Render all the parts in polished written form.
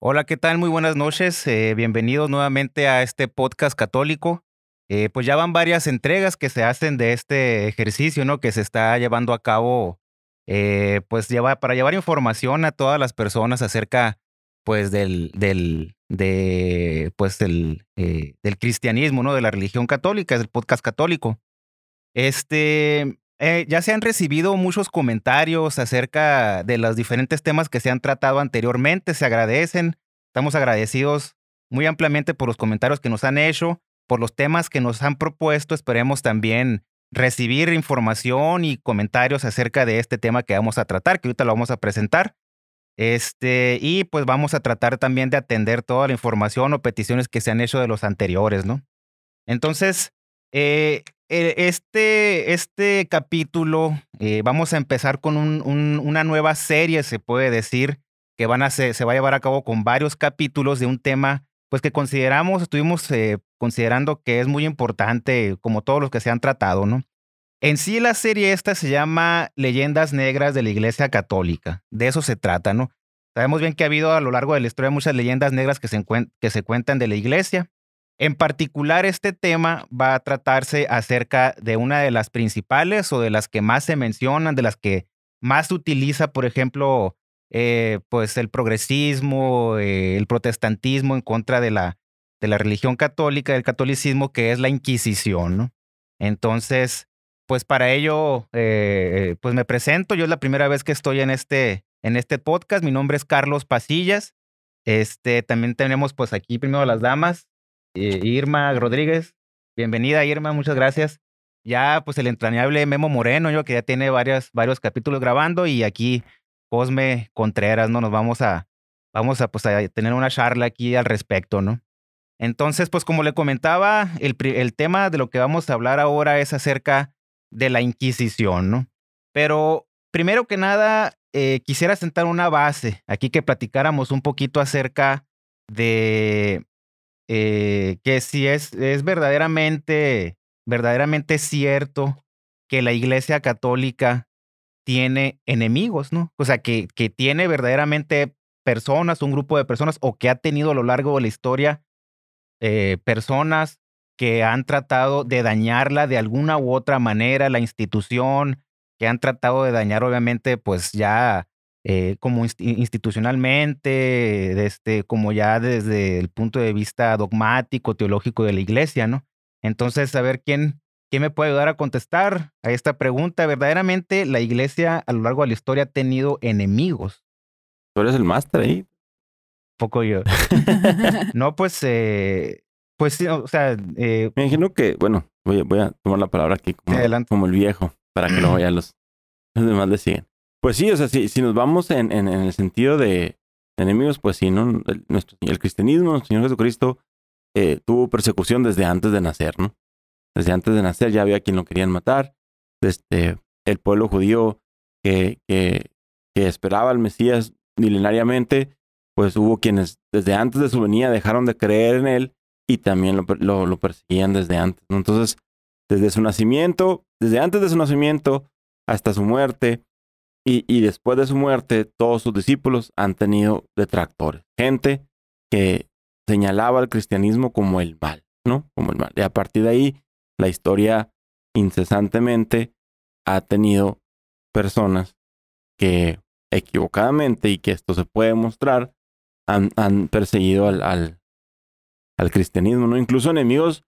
Hola, ¿qué tal? Muy buenas noches. Bienvenidos nuevamente a este podcast católico. Pues ya van varias entregas que se hacen de este ejercicio, ¿no? Que se está llevando a cabo, para llevar información a todas las personas acerca, pues, del cristianismo, ¿no? De la religión católica, es el podcast católico. Ya se han recibido muchos comentarios acerca de los diferentes temas que se han tratado anteriormente, se agradecen. Estamos agradecidos muy ampliamente por los comentarios que nos han hecho, por los temas que nos han propuesto. Esperemos también recibir información y comentarios acerca de este tema que vamos a tratar, que ahorita lo vamos a presentar. Y pues vamos a tratar también de atender toda la información o peticiones que se han hecho de los anteriores, ¿no? Entonces, este capítulo, vamos a empezar con una nueva serie, se puede decir, que se va a llevar a cabo con varios capítulos de un tema, pues que estuvimos considerando que es muy importante, como todos los que se han tratado, ¿no? En sí, la serie esta se llama Leyendas Negras de la Iglesia Católica. De eso se trata, ¿no? Sabemos bien que ha habido a lo largo de la historia muchas leyendas negras que se cuentan de la iglesia. En particular, este tema va a tratarse acerca de una de las principales o de las que más se mencionan, de las que más se utiliza, por ejemplo, pues el progresismo, el protestantismo en contra de la religión católica, del catolicismo, que es la Inquisición, ¿no? Entonces, pues para ello, pues me presento. Yo es la primera vez que estoy en este podcast. Mi nombre es Carlos Pasillas. También tenemos pues aquí primero las damas. Irma Rodríguez, bienvenida Irma, muchas gracias. Ya pues el entrañable Memo Moreno, yo que ya tiene varios capítulos grabando y aquí Cosme Contreras, ¿no? Vamos a pues a tener una charla aquí al respecto, ¿no? Entonces, pues como le comentaba, el tema de lo que vamos a hablar ahora es acerca de la Inquisición, ¿no? Pero primero que nada, quisiera sentar una base aquí que platicáramos un poquito acerca de que si es verdaderamente cierto que la Iglesia Católica tiene enemigos, ¿no? O sea, que tiene verdaderamente personas, un grupo de personas, o que ha tenido a lo largo de la historia personas que han tratado de dañarla de alguna u otra manera, la institución, que han tratado de dañar, obviamente, pues ya como institucionalmente, como ya desde el punto de vista dogmático, teológico de la iglesia, ¿no? Entonces, a ver quién me puede ayudar a contestar a esta pregunta. Verdaderamente, la iglesia a lo largo de la historia ha tenido enemigos. Tú eres el máster ahí. Poco yo. No, pues sí, o sea, Me imagino que, bueno, voy a tomar la palabra aquí sí, adelante. como el viejo, para que luego ya los demás le siguen. Pues sí, o sea, si nos vamos en el sentido de enemigos, pues sí, ¿no? El cristianismo, nuestro Señor Jesucristo, tuvo persecución desde antes de nacer, ¿no? Desde antes de nacer ya había quien lo querían matar. El pueblo judío que esperaba al Mesías milenariamente, pues hubo quienes desde antes de su venida dejaron de creer en él y también lo perseguían desde antes, ¿no? Entonces, desde su nacimiento, desde antes de su nacimiento hasta su muerte y después de su muerte, todos sus discípulos han tenido detractores. Gente que señalaba al cristianismo como el mal, ¿no? Como el mal. Y a partir de ahí, la historia incesantemente ha tenido personas que equivocadamente, y que esto se puede mostrar, han perseguido al cristianismo, ¿no? Incluso enemigos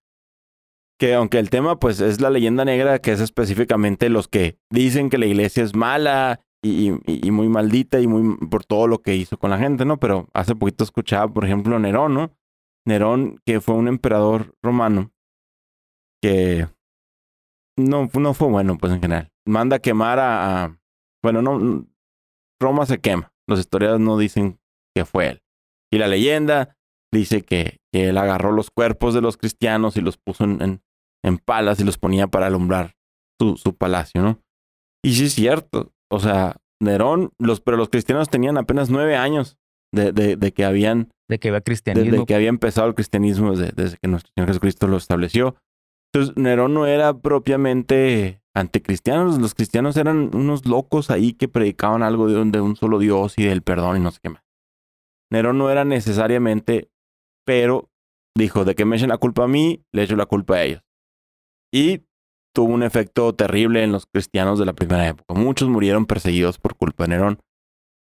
que, aunque el tema pues es la leyenda negra, que es específicamente los que dicen que la iglesia es mala y muy maldita y muy por todo lo que hizo con la gente, ¿no? Pero hace poquito escuchaba, por ejemplo, Nerón, ¿no? Nerón, que fue un emperador romano, que no fue bueno, pues en general. Manda a quemar bueno, no, Roma se quema. Los historiadores no dicen que fue él. Y la leyenda dice que él agarró los cuerpos de los cristianos y los puso en palas y los ponía para alumbrar su palacio, ¿no? Y sí es cierto. O sea, Nerón, pero los cristianos tenían apenas 9 años de que habían... De que había cristianismo. Desde que había empezado el cristianismo, desde que nuestro Señor Jesucristo lo estableció. Entonces, Nerón no era propiamente anticristianos. Los cristianos eran unos locos ahí que predicaban algo de un solo Dios y del perdón y no sé qué más. Nerón no era necesariamente, pero dijo, de que me echen la culpa a mí, le echo la culpa a ellos. Y tuvo un efecto terrible en los cristianos de la primera época. Muchos murieron perseguidos por culpa de Nerón.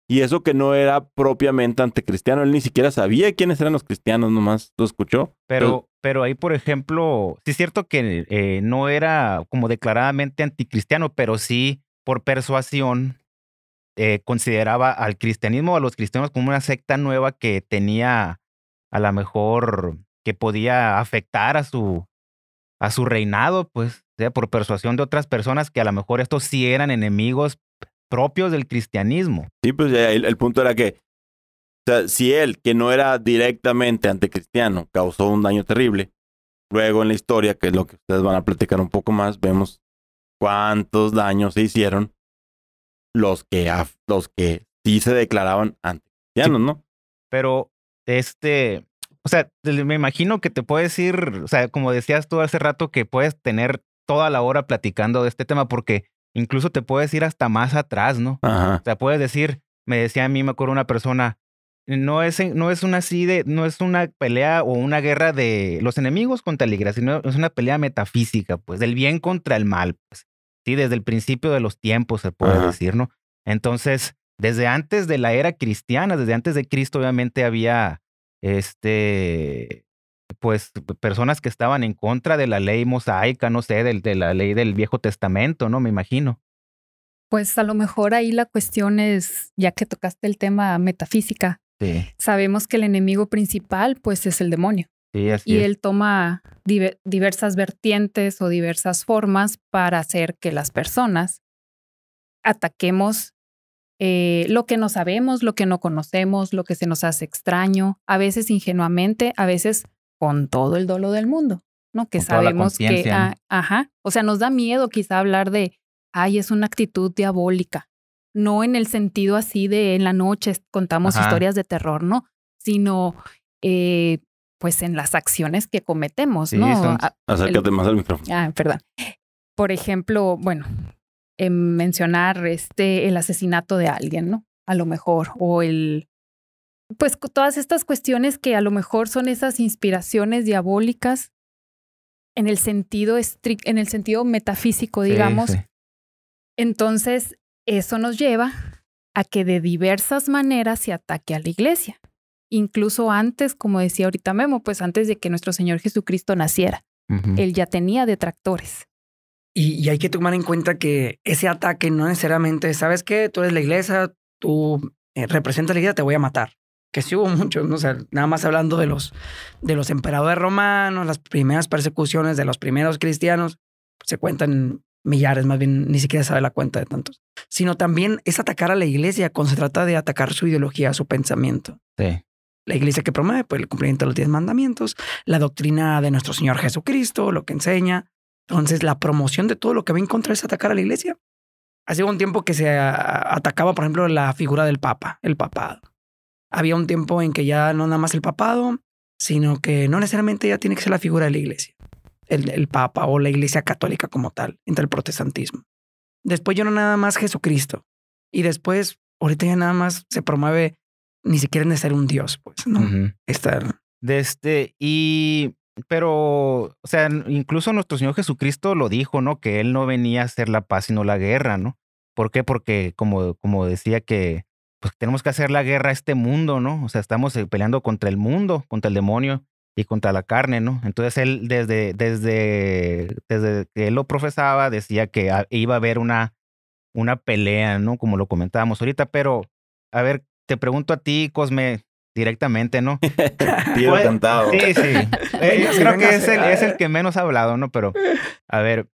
Y eso que no era propiamente anticristiano, él ni siquiera sabía quiénes eran los cristianos, nomás lo escuchó. Pero ahí, por ejemplo, sí es cierto que no era como declaradamente anticristiano, pero sí por persuasión consideraba al cristianismo o a los cristianos como una secta nueva que tenía a lo mejor que podía afectar a su reinado, pues, o sea, por persuasión de otras personas que a lo mejor estos sí eran enemigos propios del cristianismo. Sí, pues ya el punto era que, o sea, si él, que no era directamente anticristiano, causó un daño terrible, luego en la historia, que es lo que ustedes van a platicar un poco más, vemos cuántos daños se hicieron los que sí se declaraban anticristianos, Sí, ¿no? pero o sea, me imagino que te puedes ir, o sea, como decías tú hace rato, que puedes tener toda la hora platicando de este tema, porque incluso te puedes ir hasta más atrás, ¿no? Ajá. O sea, puedes decir, me decía a mí, me acuerdo una persona, no es una pelea o una guerra de los enemigos contra la iglesia, sino es una pelea metafísica, pues, del bien contra el mal, pues. Sí, desde el principio de los tiempos se puede Ajá. decir, ¿no? Entonces, desde antes de la era cristiana, desde antes de Cristo, obviamente había, pues, personas que estaban en contra de la ley mosaica, no sé, de la ley del Viejo Testamento, ¿no? Me imagino. Pues a lo mejor ahí la cuestión es, ya que tocaste el tema metafísica, Sí, sabemos que el enemigo principal pues es el demonio sí, así y es. él toma diversas vertientes o diversas formas para hacer que las personas ataquemos lo que no sabemos, lo que no conocemos, lo que se nos hace extraño, a veces ingenuamente, a veces con todo el dolo del mundo, ¿no? Que Con toda la sabemos que, conciencia, ¿no? ajá, o sea, nos da miedo quizá hablar de, ay, es una actitud diabólica, no en el sentido así de en la noche contamos Ajá. historias de terror, ¿no? Sino, pues en las acciones que cometemos, Sí, ¿no? son, Acércate más al micrófono. Perdón. Por ejemplo, bueno, mencionar el asesinato de alguien, ¿no? A lo mejor, o pues todas estas cuestiones que a lo mejor son esas inspiraciones diabólicas en el sentido en el sentido metafísico, sí, digamos. sí. Entonces, eso nos lleva a que de diversas maneras se ataque a la iglesia. Incluso antes, como decía ahorita Memo, pues antes de que nuestro Señor Jesucristo naciera, Ujú. él ya tenía detractores. Y hay que tomar en cuenta que ese ataque no necesariamente, ¿sabes qué? Tú eres la iglesia, tú representas la iglesia, te voy a matar. Que sí hubo muchos, ¿no? O sea, nada más hablando de los emperadores romanos, las primeras persecuciones de los primeros cristianos, pues se cuentan millares, más bien ni siquiera sabe la cuenta de tantos. Sino también es atacar a la iglesia cuando se trata de atacar su ideología, su pensamiento. Sí. La iglesia que promueve pues, el cumplimiento de los 10 mandamientos, la doctrina de nuestro Señor Jesucristo, lo que enseña. Entonces, la promoción de todo lo que va en contra es atacar a la iglesia. Hace un tiempo que se atacaba, por ejemplo, la figura del Papa, el papado. Había un tiempo en que ya no nada más el papado, sino que no necesariamente ya tiene que ser la figura de la iglesia, el Papa o la iglesia católica como tal, entre el protestantismo. Después ya no nada más Jesucristo. Y después, ahorita ya nada más se promueve, ni siquiera es necesario un Dios, pues, ¿no? Ujú. Estar... Pero, o sea, incluso nuestro Señor Jesucristo lo dijo, ¿no? Que Él no venía a hacer la paz, sino la guerra, ¿no? ¿Por qué? Porque como decía que pues tenemos que hacer la guerra a este mundo, ¿no? O sea, estamos peleando contra el mundo, contra el demonio y contra la carne, ¿no? Entonces Él desde que Él lo profesaba, decía que iba a haber una pelea, ¿no? Como lo comentábamos ahorita, pero, a ver, te pregunto a ti, Cosme, directamente, ¿no? Tiro Pues, cantado. sí, sí. Véngase, Creo que véngase. es el que menos ha hablado, ¿no? Pero, a ver,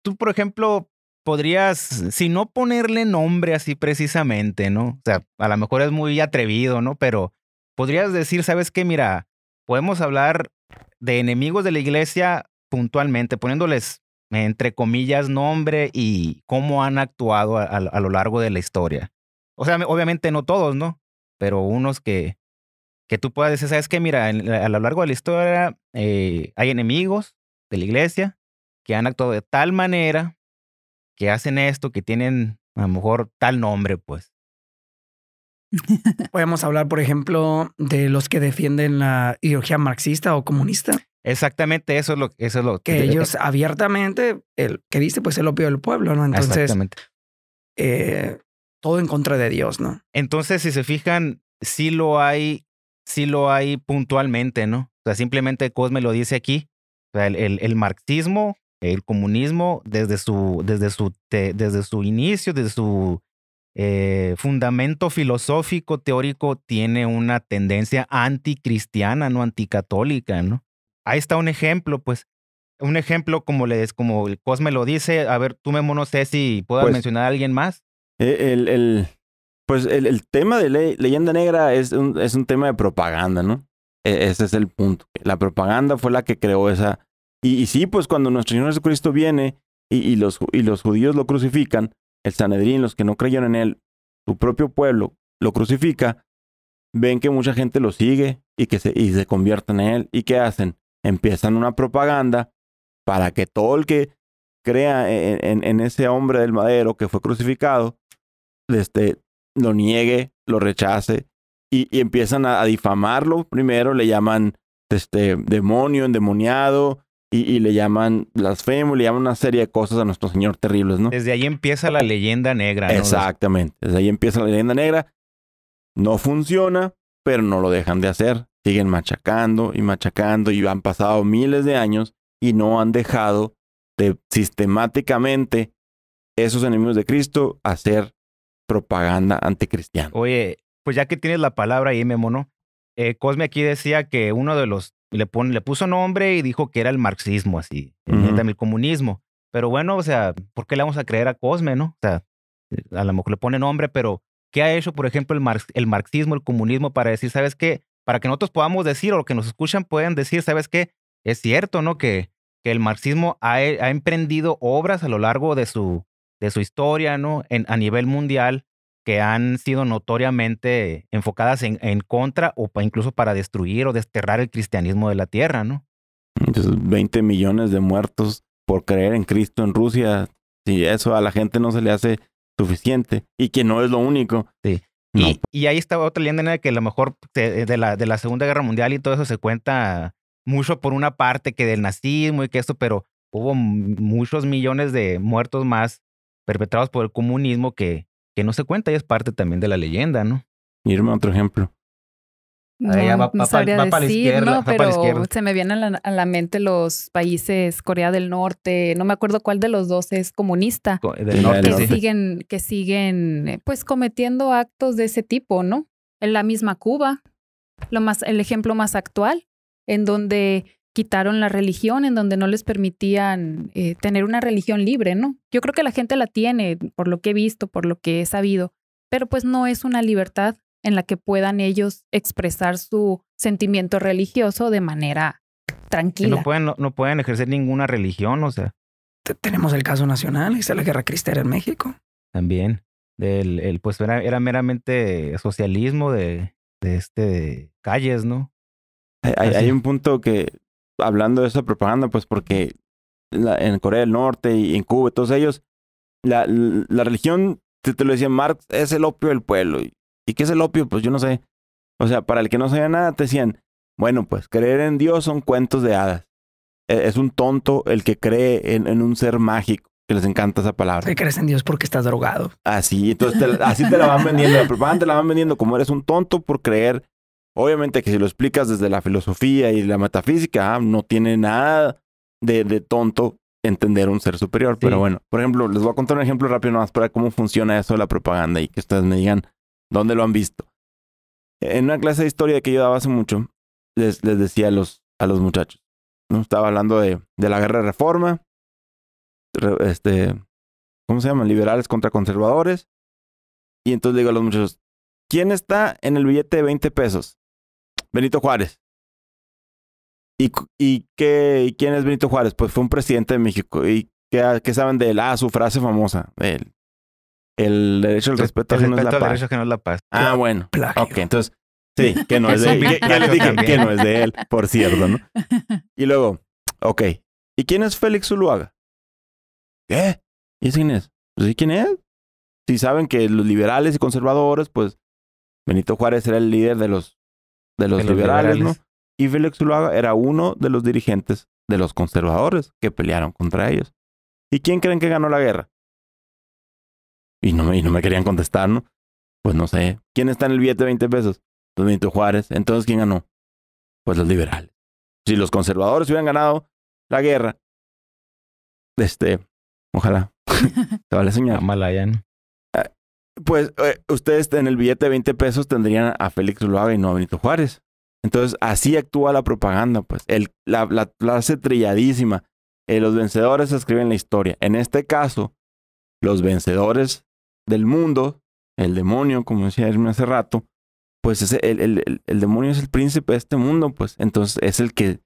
tú, por ejemplo, podrías, si no ponerle nombre así precisamente, ¿no? O sea, a lo mejor es muy atrevido, ¿no? Pero podrías decir, ¿sabes qué? Mira, podemos hablar de enemigos de la iglesia puntualmente, poniéndoles, entre comillas, nombre y cómo han actuado a lo largo de la historia. O sea, obviamente no todos, ¿no? Pero unos que tú puedas decir, ¿sabes qué? Mira, a lo largo de la historia hay enemigos de la iglesia que han actuado de tal manera, que hacen esto, que tienen a lo mejor tal nombre, pues. Podemos hablar, por ejemplo, de los que defienden la ideología marxista o comunista. Exactamente, eso es lo Que ellos abiertamente, que dice, pues el opio del pueblo, ¿no? Entonces, exactamente. Todo en contra de Dios, ¿no? Entonces, si se fijan, sí lo hay puntualmente, ¿no? O sea, simplemente Cosme lo dice aquí. O sea, el marxismo, el comunismo, desde su inicio, desde su fundamento filosófico, teórico, tiene una tendencia anticristiana, no anticatólica, ¿no? Ahí está un ejemplo, pues. Un ejemplo como el Cosme lo dice. A ver, tú, Memo, no sé si puedas Pues, mencionar a alguien más. Pues el tema de Leyenda Negra es un tema de propaganda, ¿no? Ese es el punto. La propaganda fue la que creó esa. Y sí, pues cuando nuestro Señor Jesucristo viene y los judíos lo crucifican, el Sanedrín, los que no creyeron en él, su propio pueblo lo crucifica, ven que mucha gente lo sigue y se convierten en él. ¿Y qué hacen? Empiezan una propaganda para que todo el que crea en ese hombre del madero que fue crucificado, lo niegue, lo rechace y empiezan a difamarlo. Primero le llaman demonio, endemoniado y le llaman blasfemo, le llaman una serie de cosas a nuestro Señor terribles, ¿no? Desde ahí empieza la leyenda negra, ¿no? Exactamente, desde ahí empieza la leyenda negra. No funciona, pero no lo dejan de hacer. Siguen machacando y han pasado miles de años y no han dejado de sistemáticamente esos enemigos de Cristo hacer propaganda anticristiana. Oye, pues ya que tienes la palabra ahí, Memo, ¿no? Cosme aquí decía que uno de los le puso nombre y dijo que era el marxismo, así, el comunismo. Pero bueno, o sea, ¿por qué le vamos a creer a Cosme, no? O sea, a lo mejor le pone nombre, pero ¿qué ha hecho, por ejemplo, el marxismo, el comunismo para decir, ¿sabes qué? Para que nosotros podamos decir, o los que nos escuchan puedan decir, ¿sabes qué? Es cierto, ¿no? Que el marxismo ha emprendido obras a lo largo de su historia, ¿no? A nivel mundial, que han sido notoriamente enfocadas en contra o incluso para destruir o desterrar el cristianismo de la tierra, ¿no? Entonces, 20 millones de muertos por creer en Cristo en Rusia, si eso a la gente no se le hace suficiente y que no es lo único. Sí. No. Y ahí está otra leyenda negra que a lo mejor de la Segunda Guerra Mundial y todo eso se cuenta mucho por una parte que del nazismo y que esto, pero hubo muchos millones de muertos más perpetrados por el comunismo que no se cuenta y es parte también de la leyenda, ¿no? Irme a otro ejemplo. No, va sabría para la decir, izquierda, ¿no? va para la Pero izquierda. se me vienen a la mente los países Corea del Norte, no me acuerdo cuál de los dos es comunista, Del norte, que sí. siguen pues cometiendo actos de ese tipo, ¿no? En la misma Cuba, el ejemplo más actual, en donde quitaron la religión, en donde no les permitían tener una religión libre, ¿no? Yo creo que la gente la tiene, por lo que he visto, por lo que he sabido, pero pues no es una libertad en la que puedan ellos expresar su sentimiento religioso de manera tranquila. No pueden ejercer ninguna religión, o sea. Tenemos el caso nacional, está la guerra cristera en México. También. Pues era meramente socialismo de calles, ¿no? Hay un punto que, hablando de esa propaganda, pues porque en Corea del Norte y en Cuba, todos ellos, la religión, te lo decía Marx, es el opio del pueblo. ¿Y qué es el opio? Pues yo no sé. O sea, para el que no sabía nada, te decían, bueno, pues creer en Dios son cuentos de hadas. Es un tonto el que cree en un ser mágico, que les encanta esa palabra. Que crees en Dios porque estás drogado. Así, entonces así te la van vendiendo. La propaganda te la van vendiendo como eres un tonto por creer. Obviamente que si lo explicas desde la filosofía y la metafísica, no tiene nada de tonto entender un ser superior. Sí. Pero bueno, por ejemplo, les voy a contar un ejemplo rápido nomás para ver cómo funciona eso de la propaganda y que ustedes me digan dónde lo han visto. En una clase de historia que yo daba hace mucho, les decía a los muchachos, ¿no? Estaba hablando de la guerra de reforma, ¿cómo se llaman? Liberales contra conservadores. Y entonces le digo a los muchachos, ¿quién está en el billete de 20 pesos? Benito Juárez. ¿Y quién es Benito Juárez? Pues fue un presidente de México. ¿Y qué saben de él? Su frase famosa. El derecho al respeto ajeno es la paz. El derecho ajeno es la paz. Ah, bueno. Plagio. Ok, entonces, sí, que no es de él. Ya les dije que no es de él, por cierto, ¿no? Y luego, ok. ¿Y quién es Félix Zuluaga? ¿Qué? ¿Y ese quién es? Pues, ¿y quién es? Si saben que los liberales y conservadores, pues, Benito Juárez era el líder de los liberales, ¿no? Y Félix Zuluaga era uno de los dirigentes de los conservadores que pelearon contra ellos. ¿Y quién creen que ganó la guerra? Y no me querían contestar, ¿no? Pues no sé. ¿Quién está en el billete de 20 pesos? Pues Benito Juárez. Entonces, ¿quién ganó? Pues los liberales. Si los conservadores hubieran ganado la guerra, ojalá. Se vale soñar. Malayan. Pues ustedes en el billete de 20 pesos tendrían a Félix Zuluaga y no a Benito Juárez. Entonces, así actúa la propaganda, pues. La frase trilladísima. Los vencedores escriben la historia. En este caso, los vencedores del mundo, el demonio, como decía Irma hace rato, pues el demonio es el príncipe de este mundo, pues. Entonces, es el que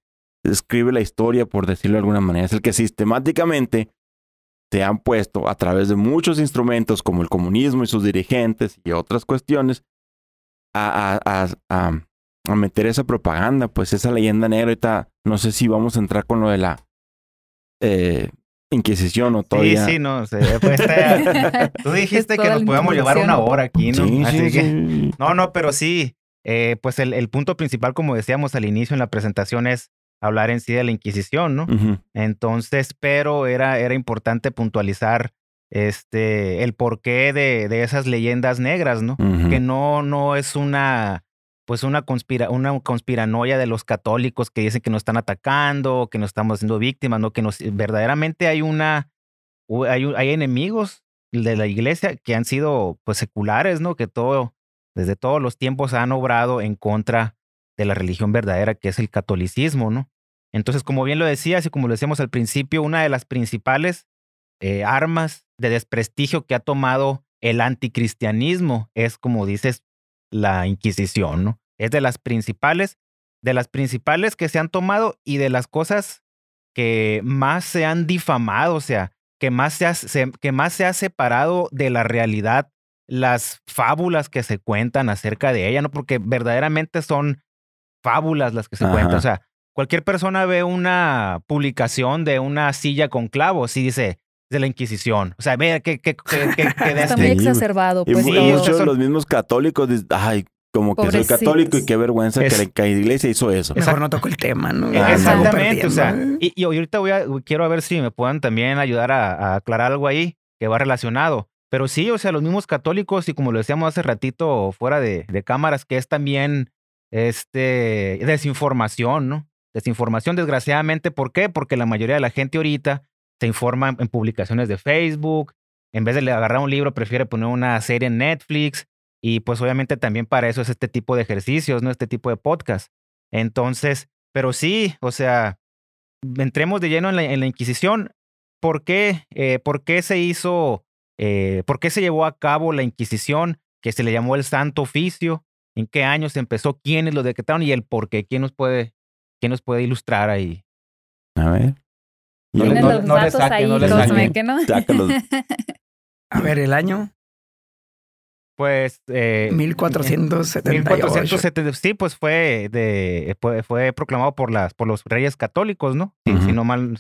escribe la historia, por decirlo de alguna manera. Es el que sistemáticamente se han puesto a través de muchos instrumentos como el comunismo y sus dirigentes y otras cuestiones a meter esa propaganda, pues esa leyenda negra. Ahorita no sé si vamos a entrar con lo de la Inquisición o todavía. Sí, no, pues tú dijiste que nos podíamos llevar una hora aquí, ¿no? Sí, Así que, sí. no, pero sí, pues el punto principal, como decíamos al inicio en la presentación, es hablar en sí de la Inquisición, ¿no? Uh-huh. Entonces, pero era importante puntualizar el porqué de esas leyendas negras, ¿no? Uh-huh. Que no es una conspiranoia de los católicos que dicen que nos están atacando, que nos estamos haciendo víctimas, ¿no? Que verdaderamente hay enemigos de la iglesia que han sido pues seculares, ¿no? Que desde todos los tiempos han obrado en contra de la religión verdadera, que es el catolicismo, ¿no? Entonces, como bien lo decías y como lo decíamos al principio, una de las principales armas de desprestigio que ha tomado el anticristianismo es, como dices, la Inquisición, ¿no? Es de las principales que se han tomado y de las cosas que más se han difamado, o sea, que más se ha separado de la realidad las fábulas que se cuentan acerca de ella, ¿no? Porque verdaderamente son fábulas las que se cuentan. O sea, cualquier persona ve una publicación de una silla con clavos y dice de la Inquisición. O sea, ve que está muy exacerbado. Y pues, muchos de los mismos católicos dicen, ay, como que soy católico y qué vergüenza que la iglesia hizo eso. Mejor no toco el tema, ¿no? Exactamente. O sea, y ahorita quiero ver si me puedan también ayudar a aclarar algo ahí que va relacionado. Pero sí, o sea, los mismos católicos, y como lo decíamos hace ratito fuera de cámaras, que es también desinformación, ¿no? Desinformación, desgraciadamente. ¿Por qué? Porque la mayoría de la gente ahorita se informa en publicaciones de Facebook. En vez de agarrar un libro, prefiere poner una serie en Netflix. Y pues obviamente también para eso es este tipo de ejercicios, ¿no? Este tipo de podcast. Entonces, pero sí, o sea, entremos de lleno en la Inquisición. ¿Por qué se hizo, por qué se llevó a cabo la Inquisición, que se le llamó el Santo Oficio? ¿En qué años empezó? ¿Quiénes lo decretaron? Y el por qué. ¿Quién nos puede ilustrar ahí? A ver. Tienen los datos ahí, Cosme, ¿que no? Sácalos. A ver, el año. Pues 1478. Sí, pues fue proclamado por los reyes católicos, ¿no? Uh-huh. Si no mal.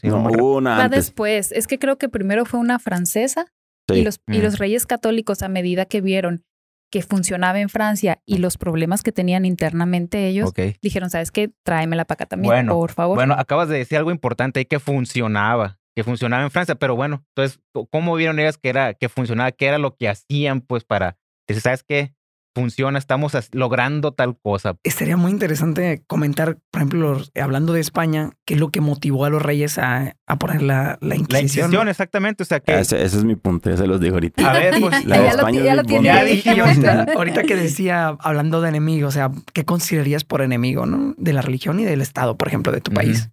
Va después. Es que creo que primero fue una francesa, sí. y los reyes católicos, a medida que vieron que funcionaba en Francia y los problemas que tenían internamente ellos, dijeron, ¿sabes qué? Tráemela para acá también, por favor. Bueno, acabas de decir algo importante ahí, que funcionaba en Francia, pero bueno, entonces, ¿cómo vieron ellas que funcionaba? ¿Qué era lo que hacían pues para decir, ¿sabes qué? Funciona, estamos logrando tal cosa? Estaría muy interesante comentar, por ejemplo, hablando de España, qué es lo que motivó a los reyes a poner la Inquisición. La Inquisición, exactamente. O sea, que ese es mi punto, ya se los digo ahorita. A ver, pues la de España ya lo tiene. Ahorita que decía, hablando de enemigo, o sea, ¿qué considerarías por enemigo, no? De la religión y del Estado, por ejemplo, de tu país.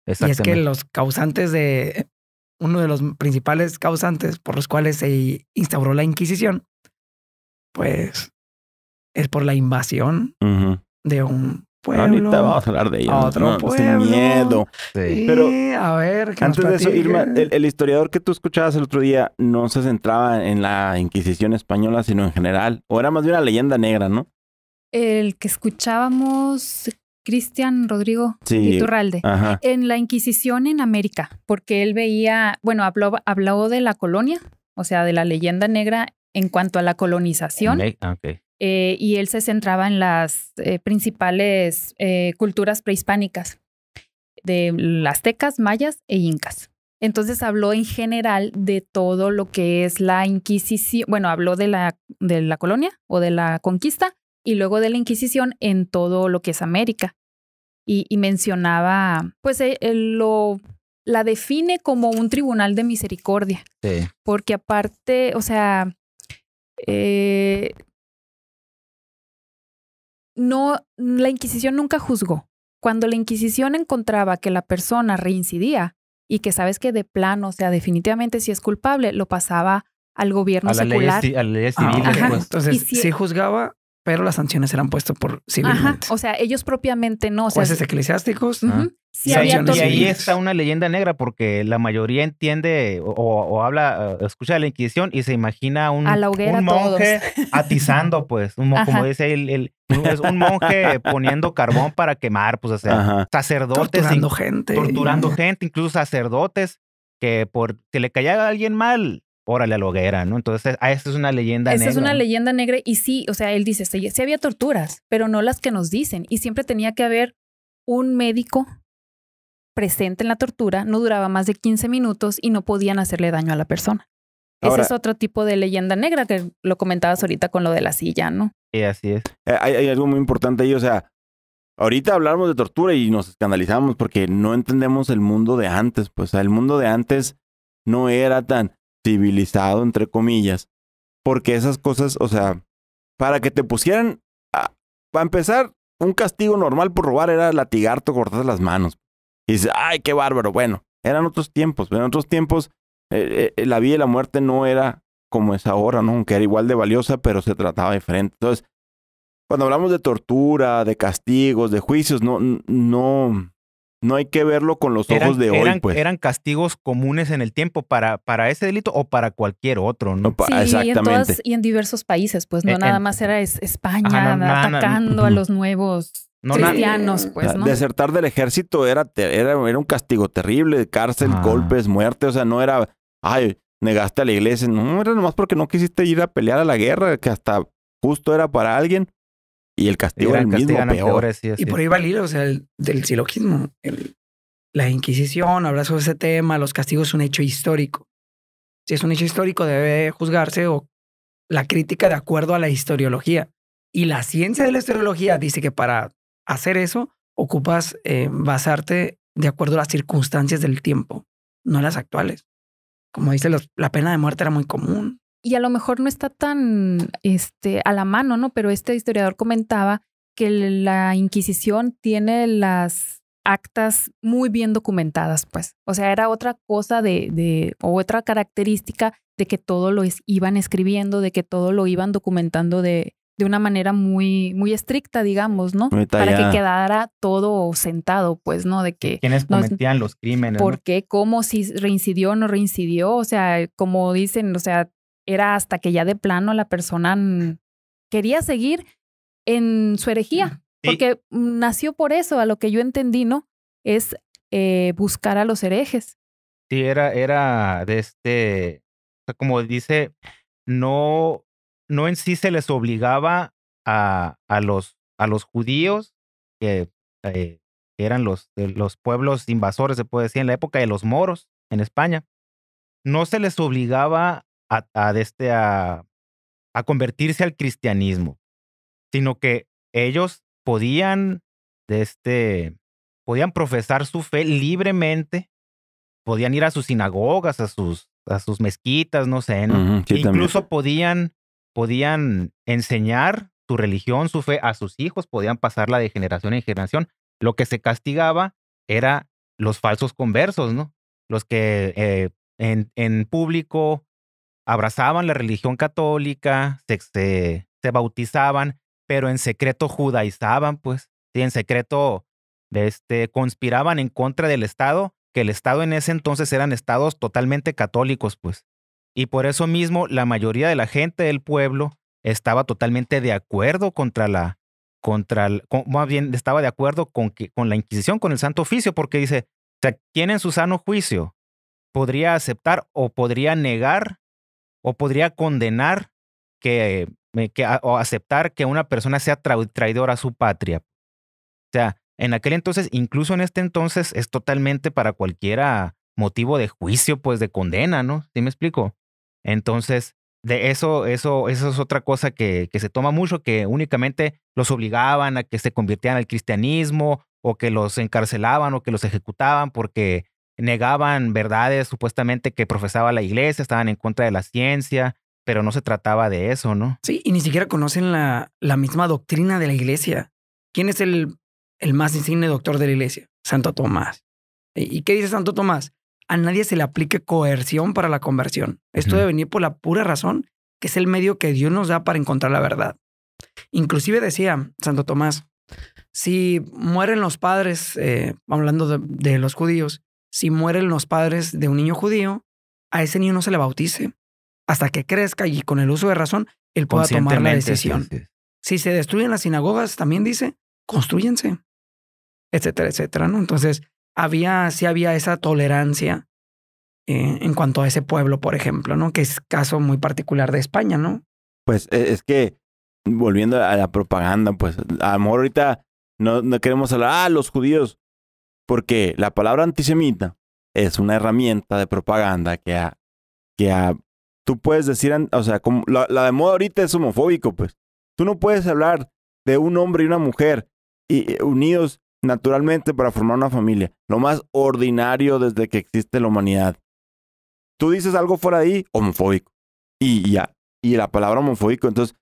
Y es que los causantes uno de los principales causantes por los cuales se instauró la Inquisición, pues es por la invasión de un pueblo. Ahorita vamos a hablar de ello. Otro pueblo. Sin miedo. Sí. Pero a ver, antes de eso, Irma, el historiador que tú escuchabas el otro día no se centraba en la Inquisición española, sino en general. O era más bien una leyenda negra, ¿no? El que escuchábamos, Cristian Rodrigo Iturralde, en la Inquisición en América, porque él veía, bueno, habló de la colonia, o sea, de la leyenda negra en cuanto a la colonización. y él se centraba en las principales culturas prehispánicas de las aztecas, mayas e incas. Entonces habló en general de todo lo que es la Inquisición. Bueno, habló de la colonia o de la conquista y luego de la Inquisición en todo lo que es América. Y mencionaba, pues la define como un tribunal de misericordia. Sí. Porque aparte, o sea, la Inquisición nunca juzgó. Cuando la Inquisición encontraba que la persona reincidía y que sabes que de plano, o sea, definitivamente si es culpable, lo pasaba al gobierno secular. A las leyes civiles. Ok. Pues. Entonces, Y sí juzgaba, pero las sanciones eran puestas por civilmente. Ajá, o sea, ellos propiamente no. O sea, Jueces eclesiásticos. sí Y había ahí civiles. está una leyenda negra porque la mayoría entiende o habla, escucha de la Inquisición y se imagina a la hoguera un monje todos. atizando, pues, como dice ahí, es un monje poniendo carbón para quemar, pues, o sea, Ajá. sacerdotes Torturando gente. incluso sacerdotes que si le caía a alguien mal, órale a la hoguera, ¿no? Entonces, esa es una leyenda negra. Esa es una ¿no? leyenda negra y sí, o sea, él dice, sí había torturas, pero no las que nos dicen y siempre tenía que haber un médico presente en la tortura, no duraba más de 15 minutos y no podían hacerle daño a la persona. Ahora, ese es otro tipo de leyenda negra que lo comentabas ahorita con lo de la silla, ¿no? Sí, así es. hay algo muy importante ahí, o sea, ahorita hablamos de tortura y nos escandalizamos porque no entendemos el mundo de antes, pues, o sea, el mundo de antes no era tan civilizado, entre comillas, porque esas cosas, o sea, para que te pusieran, para empezar, un castigo normal por robar era latigarte o cortarte las manos. Y dices, ay, qué bárbaro. Bueno, eran otros tiempos, pero en otros tiempos la vida y la muerte no era como es ahora, ¿no? Aunque era igual de valiosa, pero se trataba diferente. Entonces, cuando hablamos de tortura, de castigos, de juicios, no hay que verlo con los ojos de hoy, pues. Eran castigos comunes en el tiempo para ese delito o para cualquier otro, ¿no? Sí, exactamente. y en diversos países, pues no nada más era España atacando a los nuevos cristianos, pues, ¿no? Desertar del ejército era un castigo terrible, cárcel, golpes, muerte, o sea, no era, ay, negaste a la iglesia, no, era nomás porque no quisiste ir a pelear a la guerra, que hasta justo era para alguien. Y el castigo era el mismo, peor. Y por ahí va el hilo, o sea, del silogismo. La Inquisición habla sobre ese tema, los castigos es un hecho histórico. Si es un hecho histórico, debe juzgarse o la crítica de acuerdo a la historiología. Y la ciencia de la historiología dice que para hacer eso, ocupas basarte de acuerdo a las circunstancias del tiempo, no las actuales. Como dice, la pena de muerte era muy común. Y a lo mejor no está tan a la mano, ¿no? Pero este historiador comentaba que la Inquisición tiene las actas muy bien documentadas, pues. O sea, era otra cosa o otra característica de que todo lo iban escribiendo, de que todo lo iban documentando de una manera muy, muy estricta, digamos, ¿no? Para que quedara todo sentado, pues, ¿no? De que quienes cometían los crímenes. ¿Por qué? ¿Cómo? Si reincidió o no reincidió. O sea, como dicen, o sea, era hasta que ya de plano la persona quería seguir en su herejía. Sí. Porque nació por eso, a lo que yo entendí, ¿no? Es buscar a los herejes. Sí, era de o sea, como dice, no en sí se les obligaba a los judíos, que eran los pueblos invasores, se puede decir, en la época de los moros en España. No se les obligaba a convertirse al cristianismo, sino que ellos podían profesar su fe libremente, podían ir a sus sinagogas, a sus mezquitas, no sé, ¿no? Sí, incluso podían enseñar su religión, su fe a sus hijos, podían pasarla de generación en generación. Lo que se castigaba era los falsos conversos, ¿no? Los que en público abrazaban la religión católica, se bautizaban, pero en secreto judaizaban, pues, sí, en secreto conspiraban en contra del Estado, que el Estado en ese entonces eran estados totalmente católicos, pues. Y por eso mismo la mayoría de la gente del pueblo estaba totalmente de acuerdo más bien estaba de acuerdo con la Inquisición, con el Santo Oficio, porque dice, o sea, ¿quién en su sano juicio podría aceptar o podría negar o podría condenar que o aceptar que una persona sea traidora a su patria. O sea, en aquel entonces, incluso en este entonces, es totalmente para cualquiera motivo de juicio, pues de condena, ¿no? ¿Sí me explico? Entonces, de eso es otra cosa que se toma mucho, que únicamente los obligaban a que se convirtieran al cristianismo, o que los encarcelaban, o que los ejecutaban porque negaban verdades supuestamente que profesaba la iglesia, estaban en contra de la ciencia, pero no se trataba de eso, ¿no? Sí, y ni siquiera conocen la misma doctrina de la iglesia. ¿Quién es el más insigne doctor de la iglesia? Santo Tomás. ¿Y qué dice Santo Tomás? A nadie se le aplique coerción para la conversión. Esto debe venir por la pura razón que es el medio que Dios nos da para encontrar la verdad. Inclusive decía Santo Tomás, si mueren los padres, hablando de los judíos, si mueren los padres de un niño judío, a ese niño no se le bautice hasta que crezca y con el uso de razón él pueda tomar la decisión. Sí. Si se destruyen las sinagogas, también dice, constrúyense, etcétera, etcétera, ¿no? Entonces, sí había esa tolerancia en cuanto a ese pueblo, por ejemplo, ¿no? Que es caso muy particular de España, ¿no? Pues es que, volviendo a la propaganda, pues a lo mejor ahorita no queremos hablar, los judíos, porque la palabra antisemita es una herramienta de propaganda que tú puedes decir, o sea, como la de moda ahorita es homofóbico, pues. Tú no puedes hablar de un hombre y una mujer unidos naturalmente para formar una familia. Lo más ordinario desde que existe la humanidad. Tú dices algo fuera de ahí, homofóbico. Y ya. Y la palabra homofóbico, entonces,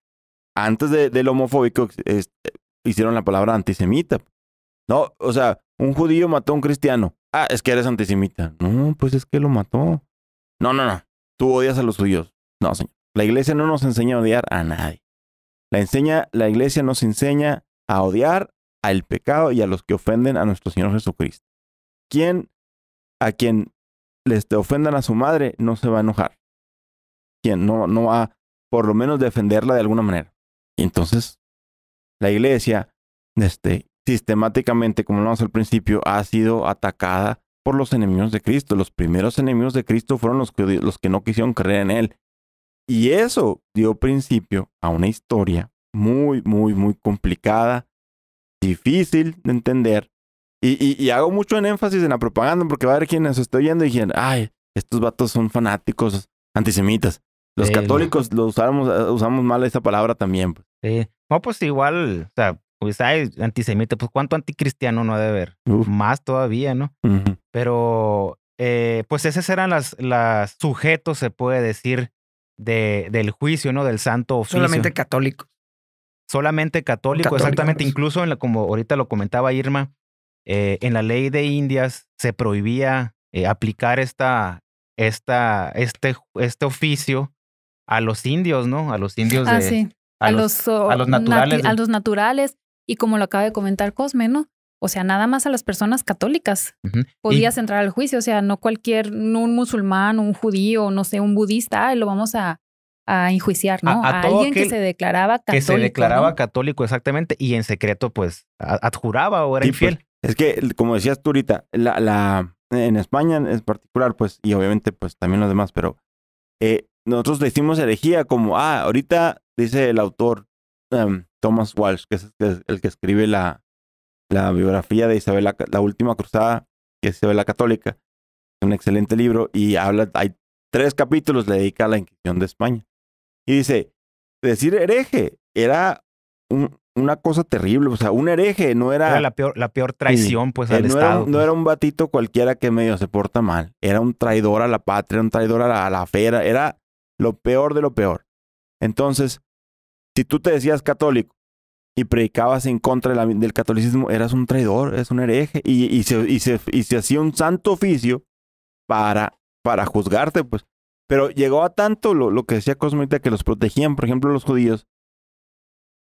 antes del homofóbico, hicieron la palabra antisemita. No, o sea, un judío mató a un cristiano. Ah, es que eres antisemita. No, pues es que lo mató. No. Tú odias a los judíos. No, señor. La iglesia no nos enseña a odiar a nadie. La iglesia nos enseña a odiar al pecado y a los que ofenden a nuestro Señor Jesucristo. A quien les ofendan a su madre no se va a enojar. Quien no va, por lo menos, defenderla de alguna manera. Y entonces, la iglesia, sistemáticamente, como hablamos al principio, ha sido atacada por los enemigos de Cristo. Los primeros enemigos de Cristo fueron los que no quisieron creer en Él. Y eso dio principio a una historia muy, muy, muy complicada, difícil de entender. Y hago mucho en énfasis en la propaganda porque va a haber quienes estoy oyendo y dijeron, ay, estos vatos son fanáticos antisemitas. Los católicos usamos mal esa palabra también. Pues. Sí. No, pues igual, o sea, pues hay antisemita, pues cuánto anticristiano no ha de haber. Más todavía, ¿no? Uh-huh. Pero, pues esos eran las sujetos, se puede decir, del juicio, ¿no? Del santo oficio. Solamente católicos. Solamente católico, exactamente. Incluso, como ahorita lo comentaba Irma, en la ley de Indias se prohibía aplicar este oficio a los indios, ¿no? A los indios sí. A los naturales. A los naturales. Y como lo acaba de comentar Cosme, ¿no? O sea, nada más a las personas católicas podías entrar al juicio. O sea, no un musulmán, un judío, no sé, un budista, lo vamos a enjuiciar, ¿no? A alguien que se declaraba católico. Que se declaraba ¿no? católico, exactamente, y en secreto, pues, adjuraba o era infiel. Pues, es que, como decías tú ahorita, en España en particular, pues, y obviamente, pues, también los demás, pero nosotros le hicimos herejía como, ahorita dice el autor Thomas Walsh, que es el que escribe la biografía de Isabel, la última cruzada, que es Isabel la Católica. Es un excelente libro y hay 3 capítulos le dedica a la Inquisición de España. Y dice, decir hereje era una cosa terrible. O sea, un hereje no era... Era la peor traición, pues, al Estado. No era un batito cualquiera que medio se porta mal. Era un traidor a la patria, un traidor a la fe. Era lo peor de lo peor. Entonces, si tú te decías católico y predicabas en contra del catolicismo, eras un traidor, eres un hereje. Y se hacía un santo oficio para juzgarte, pues. Pero llegó a tanto lo que decía Cosmita, que los protegían, por ejemplo, los judíos,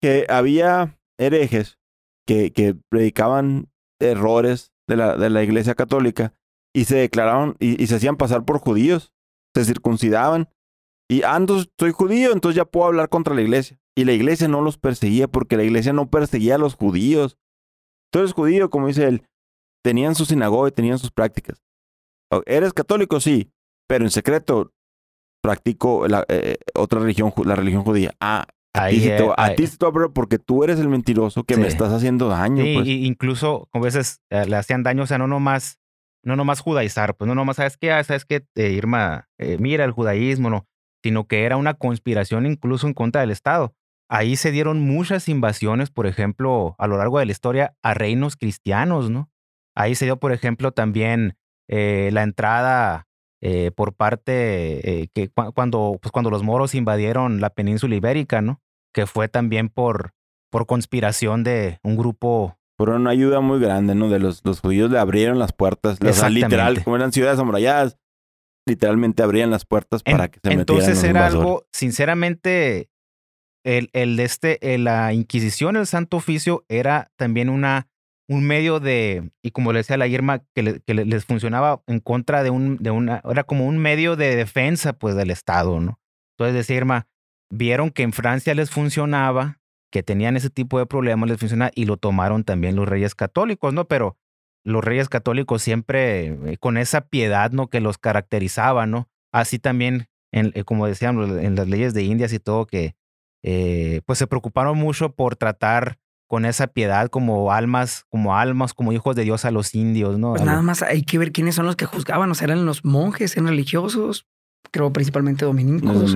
que había herejes que predicaban errores de la iglesia católica y se declararon y se hacían pasar por judíos, se circuncidaban y entonces soy judío, entonces ya puedo hablar contra la iglesia. Y la iglesia no los perseguía porque la iglesia no perseguía a los judíos. Tú eres judío, como dice él, tenían su sinagoga y tenían sus prácticas. ¿Eres católico? Sí, pero en secreto practico otra religión, la religión judía. A ti sí te va a perdonar porque tú eres el mentiroso que me estás haciendo daño. Sí, pues. y incluso a veces le hacían daño, o sea, no nomás judaizar, pues no nomás, ¿sabes qué? ¿Sabes qué, Irma? Mira el judaísmo, no, sino que era una conspiración incluso en contra del Estado. Ahí se dieron muchas invasiones, por ejemplo, a lo largo de la historia, a reinos cristianos, ¿no? Ahí se dio, por ejemplo, también la entrada por parte cuando los moros invadieron la península ibérica, ¿no? Que fue también por conspiración de un grupo. Fueron una ayuda muy grande, ¿no? De los judíos le abrieron las puertas. O sea, literal, como eran ciudades amuralladas, literalmente abrían las puertas para que se metieran Entonces los era invasores. algo, sinceramente, la Inquisición, el Santo Oficio, era también un medio y como le decía la Irma, que les funcionaba en contra era como un medio de defensa, pues, del Estado, ¿no? Entonces, decía Irma, vieron que en Francia les funcionaba, que tenían ese tipo de problemas, les funcionaba, y lo tomaron también los reyes católicos, ¿no? Pero los reyes católicos siempre con esa piedad, ¿no? Que los caracterizaba, ¿no? Así también, como decíamos, en las leyes de Indias y todo, que pues se preocuparon mucho por tratar con esa piedad como almas, como hijos de Dios a los indios, ¿no? Pues nada más hay que ver quiénes son los que juzgaban, o sea, eran los monjes, eran religiosos, creo principalmente dominicos.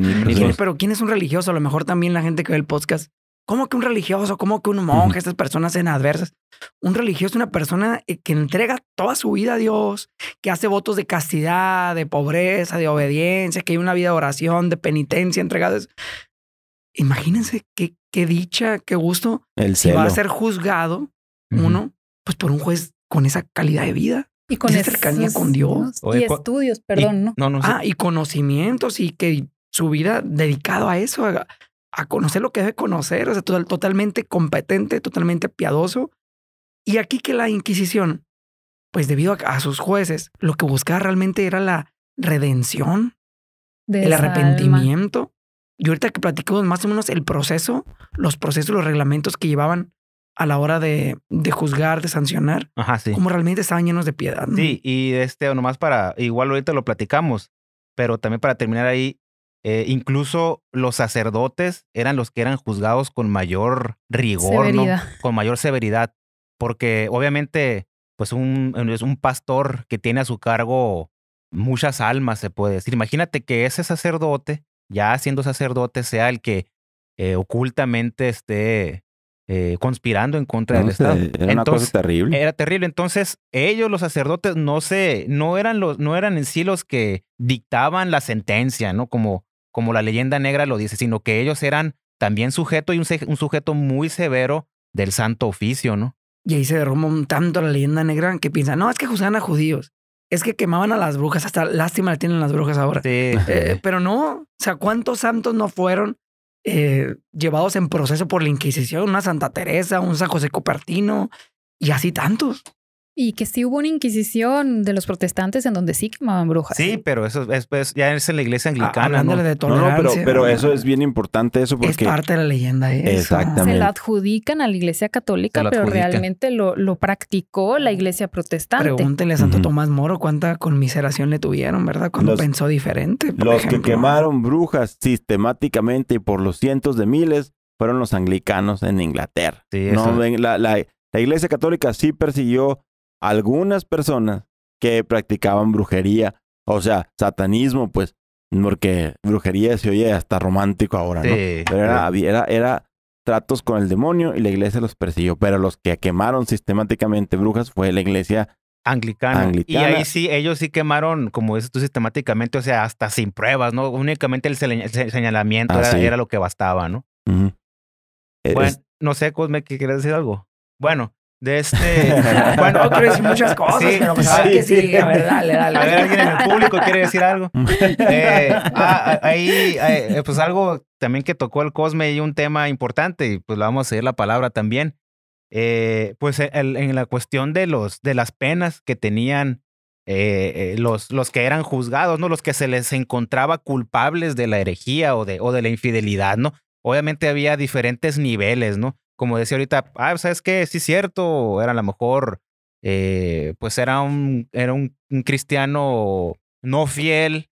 Pero ¿quiénes son religiosos? A lo mejor también la gente que ve el podcast. ¿Cómo que un religioso? ¿Cómo que un monje? Estas personas en adversas. Un religioso es una persona que entrega toda su vida a Dios, que hace votos de castidad, de pobreza, de obediencia, que hay una vida de oración, de penitencia entregada. Imagínense qué dicha, qué gusto. Si va a ser juzgado uno, pues por un juez con esa calidad de vida. Y con esa cercanía con Dios. Y estudios, perdón, ¿no? Y conocimientos y que su vida dedicado a eso, a conocer lo que debe conocer, o sea, totalmente competente, totalmente piadoso. Y aquí que la Inquisición, pues debido a sus jueces, lo que buscaba realmente era la redención, el arrepentimiento. Y ahorita que platicamos más o menos el proceso, los reglamentos que llevaban a la hora de juzgar, de sancionar, como realmente estaban llenos de piedad, ¿no? Sí, y nomás igual ahorita lo platicamos, pero también para terminar ahí, incluso los sacerdotes eran los que eran juzgados con mayor rigor, ¿no? Con mayor severidad, porque obviamente, pues es un pastor que tiene a su cargo muchas almas, se puede decir. Imagínate que ese sacerdote, ya siendo sacerdote, sea el que ocultamente esté conspirando en contra del Estado. Era una cosa terrible. Era terrible. Entonces, ellos, los sacerdotes, no eran en sí los que dictaban la sentencia, ¿no? Como la leyenda negra lo dice, sino que ellos eran también sujeto y un sujeto muy severo del Santo Oficio, ¿no? Y ahí se derrumba un tanto la leyenda negra que piensan, no, es que juzgaban a judíos, es que quemaban a las brujas, hasta lástima le tienen las brujas ahora. Sí. Pero no, o sea, ¿cuántos santos no fueron llevados en proceso por la Inquisición? Una Santa Teresa, un San José Cupertino y así tantos. Y que sí hubo una inquisición de los protestantes en donde sí quemaban brujas. Sí, pero eso ya es en la iglesia anglicana, ¿no? De tolerancia, pero eso es bien importante, eso porque... Es parte de la leyenda eso. Exactamente. Se la adjudican a la iglesia católica, pero realmente lo practicó la iglesia protestante. Pregúntenle a Santo Tomás Moro cuánta conmiseración le tuvieron, ¿verdad? Cuando pensó diferente. Los que quemaron brujas sistemáticamente y por los cientos de miles fueron los anglicanos en Inglaterra. Sí, no, la iglesia católica sí persiguió algunas personas que practicaban brujería, o sea, satanismo, pues, porque brujería se oye hasta romántico ahora, ¿no? Sí, pero era tratos con el demonio y la iglesia los persiguió, pero los que quemaron sistemáticamente brujas fue la iglesia anglicana. Y ahí sí, ellos sí quemaron, como dices tú, sistemáticamente, o sea, hasta sin pruebas, ¿no? Únicamente el señalamiento era lo que bastaba, ¿no? Bueno, no sé, Cosme, ¿quieres decir algo? Bueno, bueno, quiero decir muchas cosas, pero pues que sí, a ver, dale. A ver, alguien en el público quiere decir algo. Pues algo también que tocó el Cosme y un tema importante, y pues le vamos a seguir la palabra también. Pues en la cuestión de las penas que tenían los que eran juzgados, ¿no? Los que se les encontraba culpables de la herejía o de la infidelidad, ¿no? Obviamente había diferentes niveles, ¿no? Como decía ahorita, ¿sabes qué? Sí es cierto, era a lo mejor, pues era un cristiano no fiel,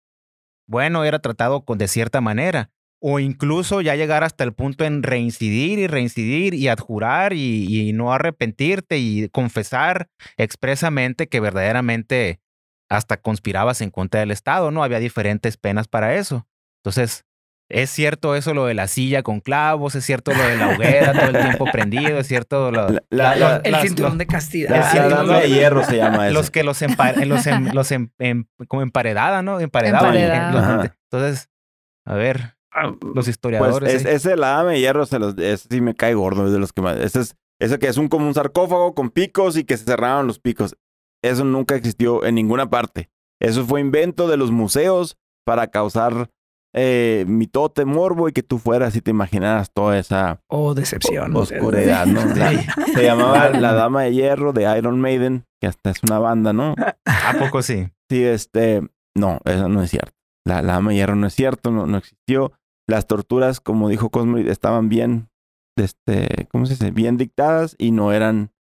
bueno, era tratado de cierta manera, o incluso ya llegar hasta el punto en reincidir y adjurar y no arrepentirte y confesar expresamente que verdaderamente hasta conspirabas en contra del Estado, ¿no? Había diferentes penas para eso. Entonces, es cierto eso lo de la silla con clavos, es cierto lo de la hoguera todo el tiempo prendido, es cierto el cinturón de castidad. La dama de hierro se llama eso. Los que como emparedada, ¿no? Emparedaban. Entonces, a ver, los historiadores. Pues ese la dama de hierro, ese sí me cae gordo, es de los que más. Ese que es como un sarcófago con picos y que se cerraron los picos. Eso nunca existió en ninguna parte. Eso fue invento de los museos para causar mitote, morbo y que tú fueras y te imaginaras toda esa decepción, oscuridad, ¿no? Se llamaba La Dama de Hierro de Iron Maiden, que hasta es una banda, ¿no? ¿A poco sí? Sí, no, eso no es cierto. La Dama de Hierro no es cierto, no existió. Las torturas, como dijo Cosmo, estaban bien, ¿cómo se dice? Bien dictadas y no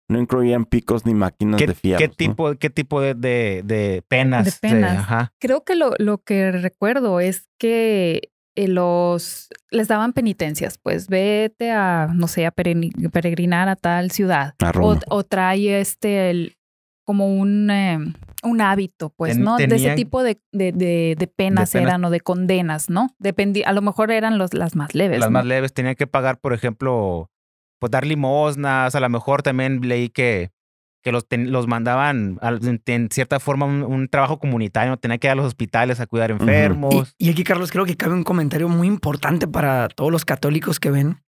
incluían picos ni máquinas de fierro. ¿Qué tipo de penas? De penas. Creo que lo que recuerdo es que les daban penitencias, pues vete a, no sé, a peregrinar a tal ciudad. A Roma. O trae como un hábito, pues, ¿no? De ese tipo de penas eran o de condenas, ¿no? A lo mejor eran las más leves. Las ¿no? más leves tenían que pagar, por ejemplo, pues dar limosnas. A lo mejor también leí que los mandaban en cierta forma un trabajo comunitario, tenían que ir a los hospitales a cuidar enfermos. Y aquí, Carlos, creo que cabe un comentario muy importante para todos los católicos que ven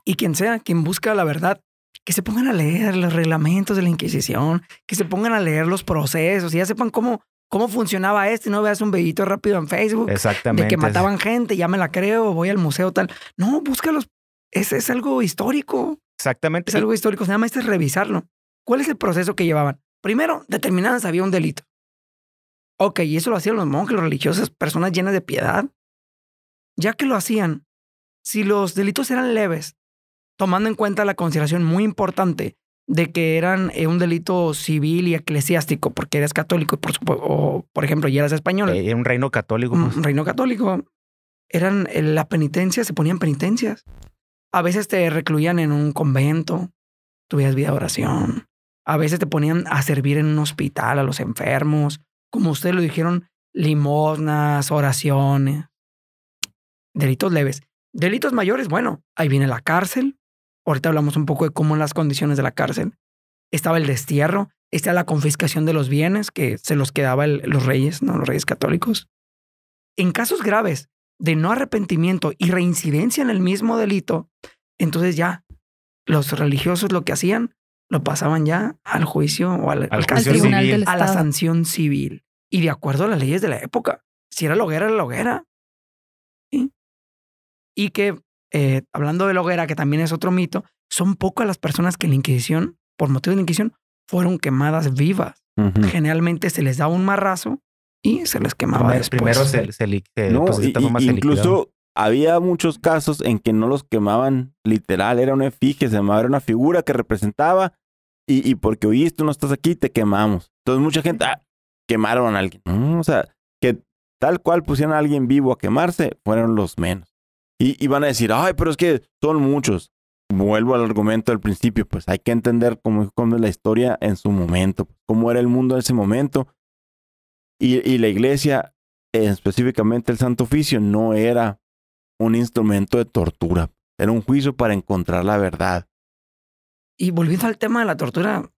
y quien busca la verdad, que se pongan a leer los reglamentos de la Inquisición, que se pongan a leer los procesos y ya sepan cómo funcionaba y no veas un videito rápido en Facebook. Exactamente. De que mataban gente, ya me la creo, voy al museo tal. No, búscalos. Es algo histórico. Exactamente. Es algo histórico. Nada más es revisarlo. ¿Cuál es el proceso que llevaban? Primero, determinaban si había un delito. Ok, y eso lo hacían los monjes, los religiosos, personas llenas de piedad. Ya que lo hacían, si los delitos eran leves, tomando en cuenta la consideración muy importante de que eran un delito civil y eclesiástico, porque eres católico, o por ejemplo, ya eras español. Era un reino católico. Pues. Un reino católico. Eran la penitencia, se ponían penitencias. A veces te recluían en un convento, tuvieras vida de oración. A veces te ponían a servir en un hospital a los enfermos. Como ustedes lo dijeron, limosnas, oraciones. Delitos leves. Delitos mayores, bueno, ahí viene la cárcel. Ahorita hablamos un poco de cómo las condiciones de la cárcel. Estaba el destierro, está la confiscación de los bienes que se los quedaba los reyes, ¿no? Los reyes católicos. En casos graves de no arrepentimiento y reincidencia en el mismo delito, entonces ya los religiosos lo que hacían, lo pasaban ya al juicio o al tribunal del a la Estado. sanción civil. Y de acuerdo a las leyes de la época. Si era la hoguera, era la hoguera. ¿Sí? Y que, hablando de la hoguera, que también es otro mito, son pocas las personas que en la Inquisición, por motivo de la Inquisición, fueron quemadas vivas. Generalmente se les daba un marrazo y se les quemaba después. Primero incluso había muchos casos en que no los quemaban literal, era una efigie, se llamaba, era una figura que representaba y porque oíste, no estás aquí, te quemamos. Entonces mucha gente, quemaron a alguien. O sea, que tal cual pusieron a alguien vivo a quemarse, fueron los menos. Y van a decir, ay, pero es que son muchos. Vuelvo al argumento del principio, pues hay que entender cómo es la historia en su momento, cómo era el mundo en ese momento. Y la iglesia, específicamente el Santo Oficio, no era un instrumento de tortura. Era un juicio para encontrar la verdad. Y volviendo al tema de la tortura,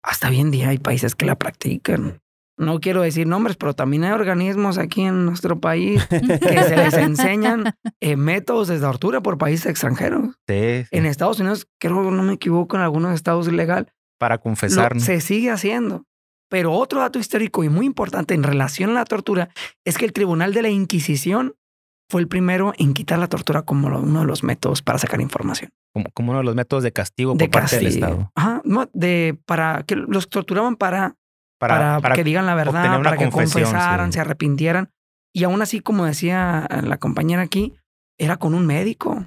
hasta hoy en día hay países que la practican. No quiero decir nombres, pero también hay organismos aquí en nuestro país que se les enseñan métodos de tortura por países extranjeros. Sí. En Estados Unidos, creo que no me equivoco, en algunos estados ilegal. Para confesar. Se sigue haciendo. Pero otro dato histórico y muy importante en relación a la tortura es que el Tribunal de la Inquisición fue el primero en quitar la tortura como uno de los métodos para sacar información. Como uno de los métodos de castigo por parte del Estado. Ajá, para que los torturaban para que digan la verdad, para que confesaran, se arrepintieran. Y aún así, como decía la compañera aquí, era con un médico.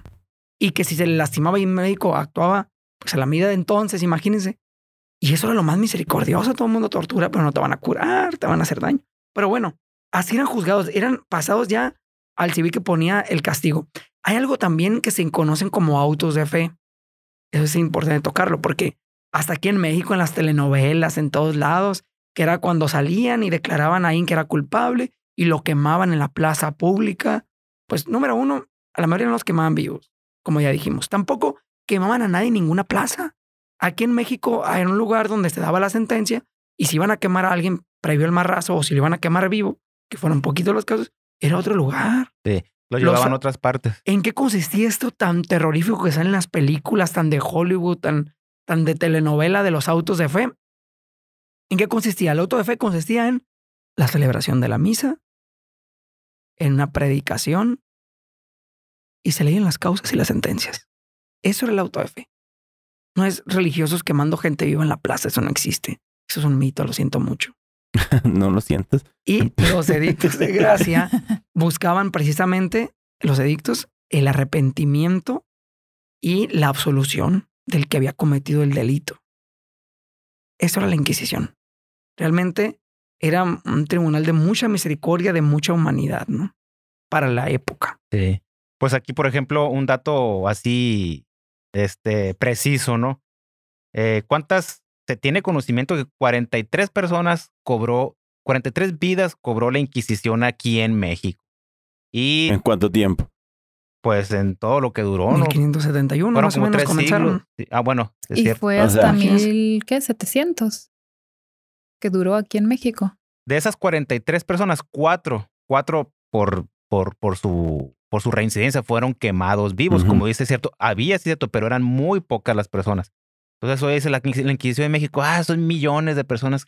Y que si se le lastimaba y un médico actuaba pues a la medida de entonces, imagínense. Y eso era lo más misericordioso. Todo el mundo tortura, pero no te van a curar, te van a hacer daño. Pero bueno, así eran juzgados, eran pasados ya al civil que ponía el castigo. Hay algo también que se conocen como autos de fe. Eso es importante tocarlo porque hasta aquí en México, en las telenovelas, en todos lados, que era cuando salían y declaraban a alguien que era culpable y lo quemaban en la plaza pública. Pues número uno, a la mayoría no los quemaban vivos, como ya dijimos. Tampoco quemaban a nadie en ninguna plaza. Aquí en México hay un lugar donde se daba la sentencia y si iban a quemar a alguien previo al marrazo o si lo iban a quemar vivo, que fueron poquitos los casos, era otro lugar. Sí, lo llevaban a otras partes. ¿En qué consistía esto tan terrorífico que sale en las películas, tan de Hollywood, tan de telenovela de los autos de fe? ¿En qué consistía? El auto de fe consistía en la celebración de la misa, en una predicación y se leían las causas y las sentencias. Eso era el auto de fe. No es religiosos quemando gente viva en la plaza, eso no existe. Eso es un mito, lo siento mucho. ¿No lo sientes? Y los edictos de gracia buscaban precisamente, los edictos, el arrepentimiento y la absolución del que había cometido el delito. Eso era la Inquisición. Realmente era un tribunal de mucha misericordia, de mucha humanidad, ¿no? Para la época. Sí. Pues aquí, por ejemplo, un dato así, preciso, ¿no? ¿Cuántas se tiene conocimiento que 43 vidas cobró la Inquisición aquí en México? Y ¿En cuánto tiempo? pues en todo lo que duró, ¿no? 1571, Fueron más o como menos 3 comenzaron. siglos. Ah, bueno, es Y cierto. fue O sea, hasta 1700 que duró aquí en México. De esas 43 personas, cuatro por su reincidencia fueron quemados vivos. Ujú. Como dice, cierto, había cierto, pero eran muy pocas las personas. Entonces eso dice la Inquisición de México, son millones de personas.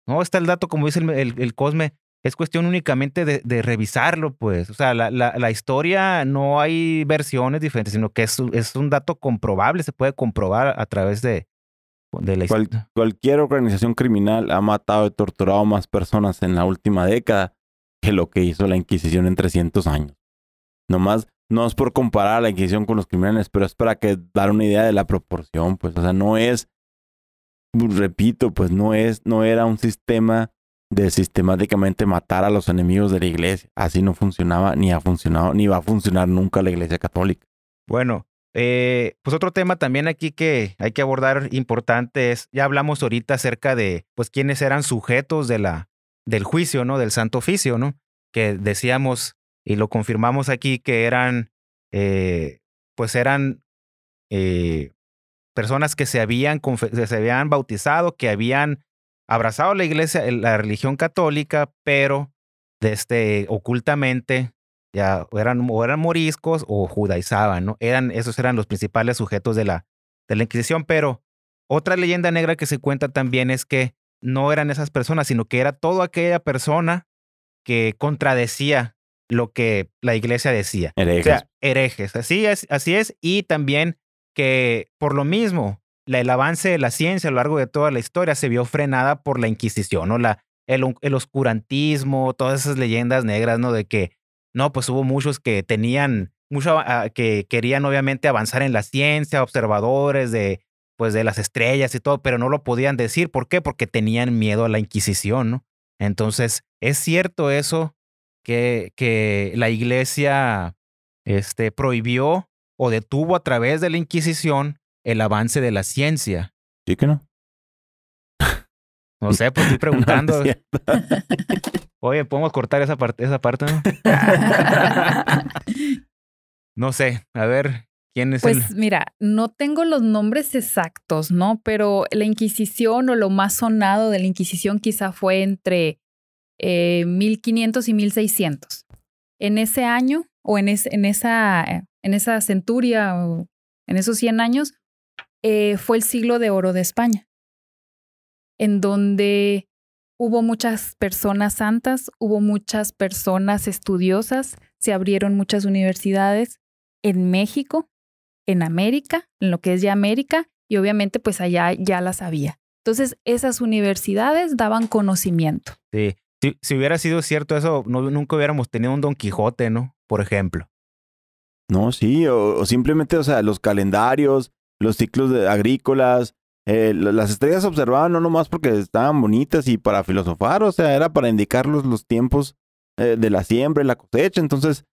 No, está el dato, como dice el Cosme, es cuestión únicamente de revisarlo, pues. O sea, la historia no hay versiones diferentes, sino que es un dato comprobable, se puede comprobar a través de la historia. Cualquier organización criminal ha matado y torturado más personas en la última década que lo que hizo la Inquisición en 300 años. Nomás, no es por comparar a la Inquisición con los criminales, pero es para dar una idea de la proporción, pues. O sea, no es, repito, pues no era un sistema de sistemáticamente matar a los enemigos de la iglesia. Así no funcionaba, ni ha funcionado, ni va a funcionar nunca la iglesia católica. Bueno, pues otro tema también aquí que hay que abordar importante es, ya hablamos ahorita acerca de, pues, quiénes eran sujetos del juicio, ¿no? Del Santo Oficio, ¿no? Que decíamos y lo confirmamos aquí que eran personas que se habían bautizado, que habían abrazado la iglesia, la religión católica, pero ocultamente ya o eran moriscos o judaizaban, ¿no? Esos eran los principales sujetos de la Inquisición, pero otra leyenda negra que se cuenta también es que no eran esas personas, sino que era toda aquella persona que contradecía lo que la iglesia decía. Herejes. O sea, herejes. Así es. Y también que por lo mismo, el avance de la ciencia a lo largo de toda la historia se vio frenada por la Inquisición, ¿no? El oscurantismo, todas esas leyendas negras, ¿no? De que, no, pues hubo muchos que que querían obviamente avanzar en la ciencia, observadores de las estrellas y todo, pero no lo podían decir. ¿Por qué? Porque tenían miedo a la Inquisición, ¿no? Entonces, es cierto eso que la iglesia prohibió o detuvo a través de la Inquisición el avance de la ciencia. ¿Sí que no? No sé, pues estoy preguntando. No, es Oye, ¿podemos cortar esa parte, no? No sé, a ver, ¿quién es Pues mira, no tengo los nombres exactos, ¿no? Pero la Inquisición o lo más sonado de la Inquisición quizá fue entre 1500 y 1600. En ese año o en esa centuria o en esos 100 años fue el siglo de oro de España, en donde hubo muchas personas santas, hubo muchas personas estudiosas, se abrieron muchas universidades en México, en América, en lo que es ya América, y obviamente pues allá ya las había. Entonces esas universidades daban conocimiento. Sí. Si hubiera sido cierto eso, nunca hubiéramos tenido un Don Quijote, ¿no? Por ejemplo. No, sí, o simplemente, o sea, los calendarios, los ciclos agrícolas, las estrellas se observaban no nomás porque estaban bonitas y para filosofar, o sea, era para indicar los tiempos de la siembra y la cosecha. Entonces,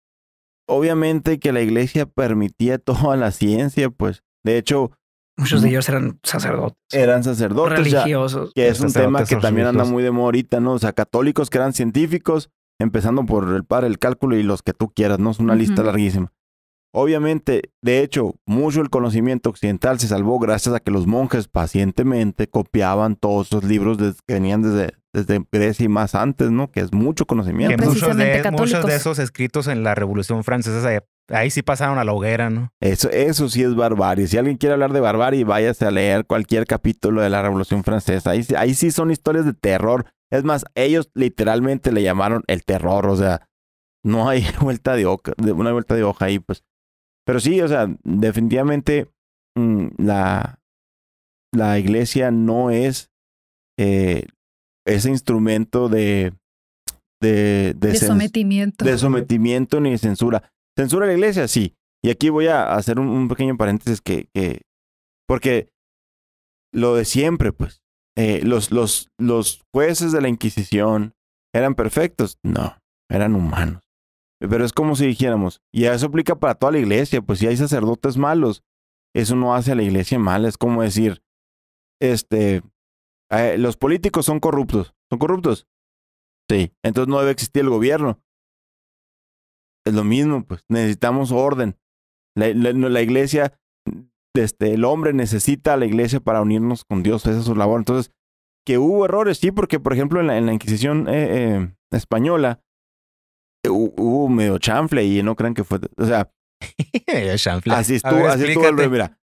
obviamente que la iglesia permitía toda la ciencia, pues. De hecho, muchos de ellos eran sacerdotes. Eran sacerdotes. Religiosos. Que es un tema que también anda muy de moda ahorita, ¿no? O sea, católicos que eran científicos, empezando por el padre del cálculo y los que tú quieras, ¿no? Es una lista larguísima. Obviamente, de hecho, mucho el conocimiento occidental se salvó gracias a que los monjes pacientemente copiaban todos esos libros que venían desde Grecia y más antes, ¿no? Que es mucho conocimiento. Que muchos de esos escritos en la Revolución Francesa, ahí sí pasaron a la hoguera, ¿no? Eso sí es barbarie. Si alguien quiere hablar de barbarie, váyase a leer cualquier capítulo de la Revolución Francesa. Ahí sí son historias de terror. Es más, ellos literalmente le llamaron el terror. O sea, no hay una vuelta de hoja ahí, pues. Pero sí, o sea, definitivamente la iglesia no es ese instrumento de sometimiento. De sometimiento ni de censura. Censura a la iglesia, sí. Y aquí voy a hacer un pequeño paréntesis porque lo de siempre, pues. Los jueces de la Inquisición eran perfectos. No, eran humanos. Pero es como si dijéramos, y eso aplica para toda la iglesia, pues si hay sacerdotes malos, eso no hace a la iglesia mala. Es como decir, los políticos son corruptos. ¿Son corruptos? Sí. Entonces no debe existir el gobierno. Es lo mismo, pues. Necesitamos orden. La iglesia, el hombre necesita a la iglesia para unirnos con Dios. Esa es su labor. Entonces, que hubo errores, sí, porque, por ejemplo, en la Inquisición española, hubo medio chanfle y no crean que fue, o sea, medio chanfle. Así estuvo el rey. Mira,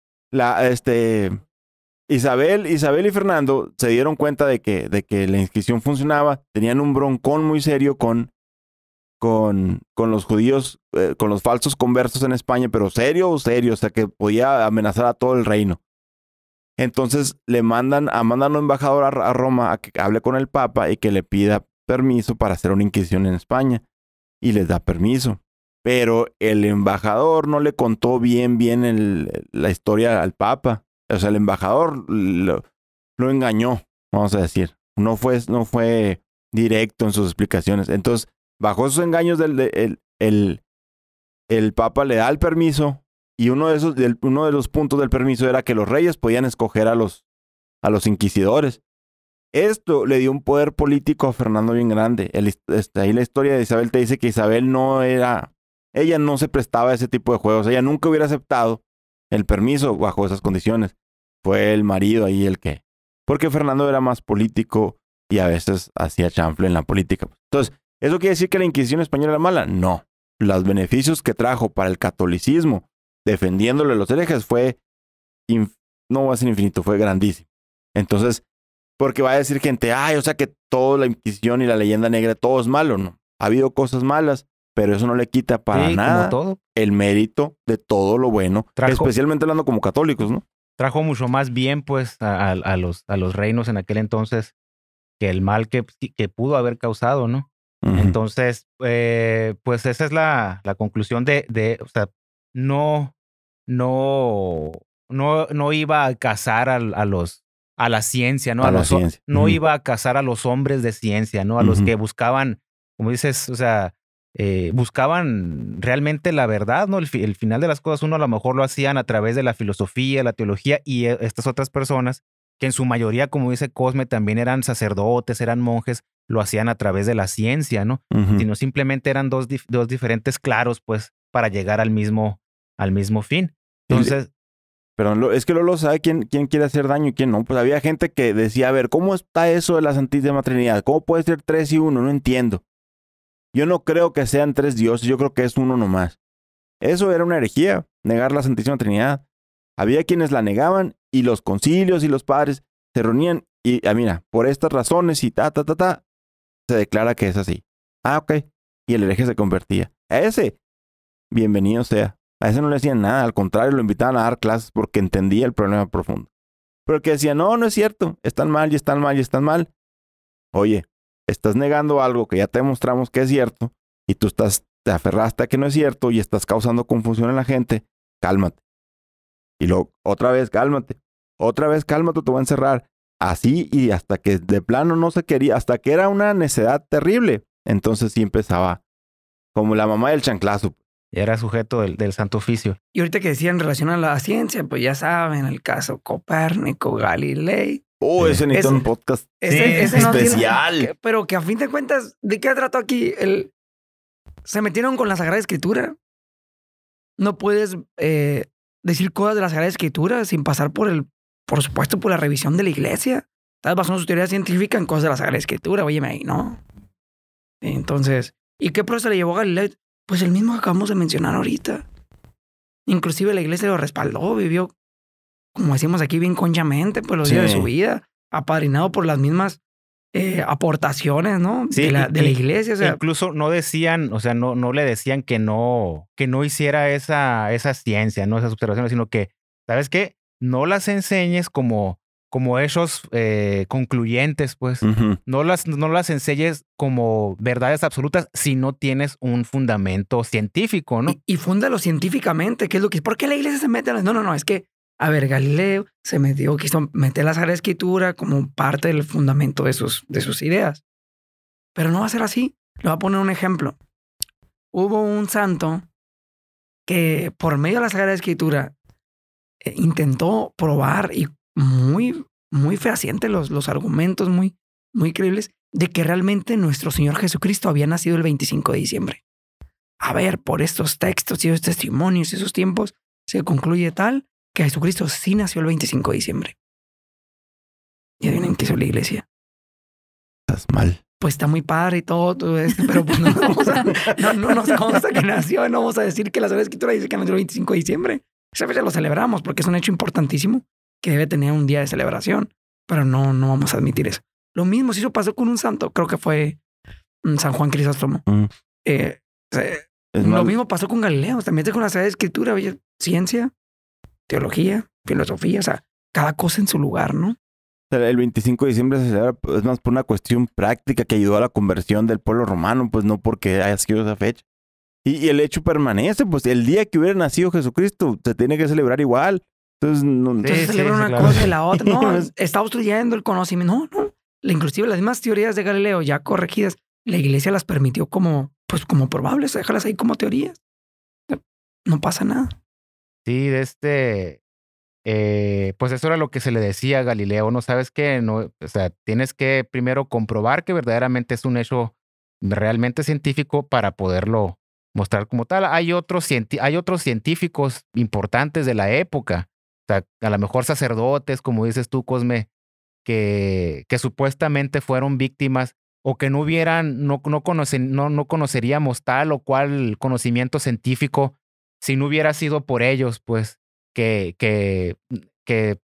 Isabel y Fernando se dieron cuenta de que la Inquisición funcionaba, tenían un broncón muy serio con los judíos, con los falsos conversos en España, pero serio, o sea, que podía amenazar a todo el reino. Entonces mandan a un embajador a Roma a que hable con el Papa y que le pida permiso para hacer una Inquisición en España. Y les da permiso. Pero el embajador no le contó bien la historia al Papa. O sea, el embajador lo engañó, vamos a decir. No fue directo en sus explicaciones. Entonces, bajo esos engaños, el Papa le da el permiso. Y uno de los puntos del permiso era que los reyes podían escoger a los inquisidores. Esto le dio un poder político a Fernando bien grande. Ahí la historia de Isabel te dice que Isabel ella no se prestaba a ese tipo de juegos. Ella nunca hubiera aceptado el permiso bajo esas condiciones. Fue el marido ahí porque Fernando era más político y a veces hacía chanfle en la política. Entonces, ¿eso quiere decir que la Inquisición española era mala? No. Los beneficios que trajo para el catolicismo, defendiéndole a los herejes, no va a ser infinito, fue grandísimo. Entonces, porque va a decir gente, o sea que toda la Inquisición y la leyenda negra, todo es malo, ¿no? Ha habido cosas malas, pero eso no le quita para nada el mérito de todo lo bueno, especialmente hablando como católicos, ¿no? Trajo mucho más bien, pues, a los reinos en aquel entonces que el mal que pudo haber causado, ¿no? Uh-huh. Entonces, pues esa es la conclusión o sea, no iba a cazar a la ciencia, ¿no? No iba a cazar a los hombres de ciencia, ¿no? A los que buscaban, como dices, o sea, buscaban realmente la verdad, ¿no? El final de las cosas uno a lo mejor lo hacían a través de la filosofía, la teología y estas otras personas que en su mayoría, como dice Cosme, también eran sacerdotes, eran monjes, lo hacían a través de la ciencia, ¿no? Sino simplemente eran dos diferentes claros, pues, para llegar al mismo fin. Entonces... Pero es que Lolo sabe quién quiere hacer daño y quién no. Pues había gente que decía, a ver, ¿cómo está eso de la Santísima Trinidad? ¿Cómo puede ser 3 y 1? No entiendo. Yo no creo que sean 3 dioses, yo creo que es uno nomás. Eso era una herejía, negar la Santísima Trinidad. Había quienes la negaban y los concilios y los padres se reunían y, mira, por estas razones y se declara que es así. Ok. Y el hereje se convertía. A ese, bienvenido sea. A ese no le decían nada, al contrario, lo invitaban a dar clases porque entendía el problema profundo. Pero el que decía, no es cierto, están mal y están mal y están mal. Oye, estás negando algo que ya te demostramos que es cierto y tú te aferraste a que no es cierto y estás causando confusión en la gente, cálmate. Y luego, otra vez, cálmate, te voy a encerrar. Así y hasta que de plano no se quería, hasta que era una necedad terrible. Entonces sí empezaba como la mamá del chanclazo. era sujeto del Santo Oficio. Y ahorita que decían en relación a la ciencia, pues ya saben, el caso Copérnico, Galilei. Ese necesita un podcast Ese no especial. pero que a fin de cuentas, ¿de qué trató aquí? Se metieron con la Sagrada Escritura. No puedes decir cosas de la Sagrada Escritura sin pasar por supuesto, por la revisión de la iglesia. Estás basando su teoría científica en cosas de la Sagrada Escritura, óyeme ahí, ¿no? Entonces, ¿y qué proceso le llevó a Galileo? Pues el mismo que acabamos de mencionar ahorita. Inclusive la iglesia lo respaldó, vivió, como decimos aquí, bien conchamente, pues los días de su vida, apadrinado por las mismas aportaciones, ¿no? Sí, de la iglesia. O sea, incluso no decían, o sea, no le decían que no hiciera esa ciencia, ¿no? Esas observaciones, sino que, ¿sabes qué? No las enseñes como hechos concluyentes, pues. No las enseñes como verdades absolutas si no tienes un fundamento científico, ¿no? Y fúndalo científicamente, ¿qué es lo que... ¿Por qué la iglesia se mete a las... No, es que, a ver, Galileo quiso meter la Sagrada Escritura como parte del fundamento de sus ideas. Pero no va a ser así. Le voy a poner un ejemplo. Hubo un santo que por medio de la Sagrada Escritura intentó probar y muy, muy fehaciente los argumentos, muy, muy creíbles, de que realmente nuestro Señor Jesucristo había nacido el 25 de diciembre. A ver, por estos textos y esos testimonios y esos tiempos, se concluye tal que Jesucristo sí nació el 25 de diciembre. ¿Y adivinen qué hizo la iglesia? Estás mal. Pues está muy padre y todo esto, pero pues no nos consta que nació, no vamos a decir que la Sagrada Escritura dice que nació el 25 de diciembre. Esa fecha lo celebramos porque es un hecho importantísimo que debe tener un día de celebración, pero no vamos a admitir eso. Lo mismo si eso pasó con un santo, creo que fue San Juan Crisóstomo. Lo mismo pasó con Galileo, también con la Sagrada Escritura, ciencia, teología, filosofía, o sea, cada cosa en su lugar, ¿no? El 25 de diciembre se celebra, es más por una cuestión práctica que ayudó a la conversión del pueblo romano, pues no porque haya sido esa fecha. Y el hecho permanece, pues el día que hubiera nacido Jesucristo se tiene que celebrar igual. Entonces, se celebra una cosa y la otra. No, está obstruyendo el conocimiento. No. Inclusive las mismas teorías de Galileo ya corregidas, la iglesia las permitió como probables, déjalas ahí como teorías. No pasa nada. Sí, pues eso era lo que se le decía a Galileo, ¿no? ¿Sabes qué? No, o sea, tienes que primero comprobar que verdaderamente es un hecho realmente científico para poderlo mostrar como tal. Hay otros científicos importantes de la época, o sea, a lo mejor sacerdotes, como dices tú, Cosme, que supuestamente fueron víctimas o que no conoceríamos tal o cual conocimiento científico si no hubiera sido por ellos, pues, que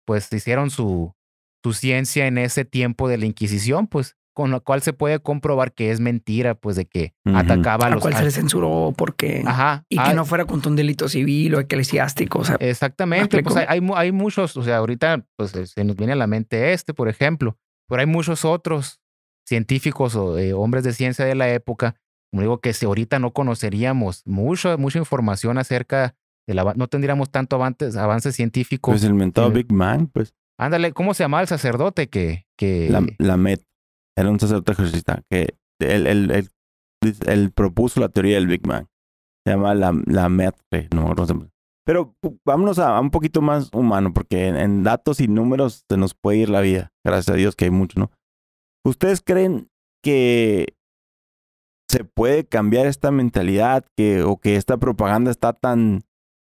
pues hicieron su ciencia en ese tiempo de la Inquisición, pues, con lo cual se puede comprobar que es mentira, pues, de que atacaba a los... A cual se le censuró porque... Ajá. Y que no fuera contra un delito civil o eclesiástico, o sea... Exactamente, pues hay muchos, o sea, ahorita pues se nos viene a la mente por ejemplo, pero hay muchos otros científicos o hombres de ciencia de la época, como digo, que si ahorita no conoceríamos mucha información acerca de no tendríamos tanto avance científico. Pues el mentado Big Bang, pues. Ándale, ¿cómo se llamaba el sacerdote que... Lamet. Era un sacerdote jesuita que él propuso la teoría del Big Bang. Se llama Lamet, no sé. Pero vámonos a un poquito más humano, porque en datos y números se nos puede ir la vida. Gracias a Dios que hay mucho, ¿no? ¿Ustedes creen que se puede cambiar esta mentalidad o que esta propaganda está tan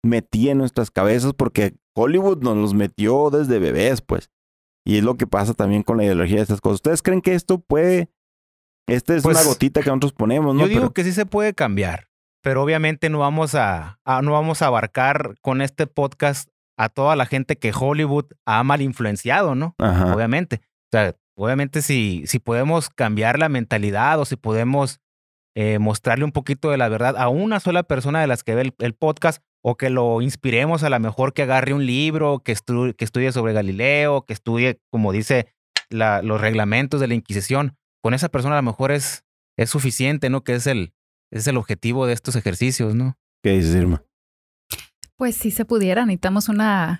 metida en nuestras cabezas? Porque Hollywood nos los metió desde bebés, pues. Y es lo que pasa también con la ideología de estas cosas. ¿Ustedes creen que esto puede... Esta es una gotita que nosotros ponemos, ¿no? Yo digo que sí se puede cambiar, pero obviamente no vamos a abarcar con este podcast a toda la gente que Hollywood ha mal influenciado, ¿no? Ajá. Obviamente. O sea, obviamente si podemos cambiar la mentalidad o si podemos mostrarle un poquito de la verdad a una sola persona de las que ve el podcast, o que lo inspiremos a lo mejor que agarre un libro, que estudie sobre Galileo, que estudie, como dice, los reglamentos de la Inquisición. Con esa persona a lo mejor es suficiente, ¿no? Que es el objetivo de estos ejercicios, ¿no? ¿Qué dices, Irma? Pues sí se pudiera. Necesitamos una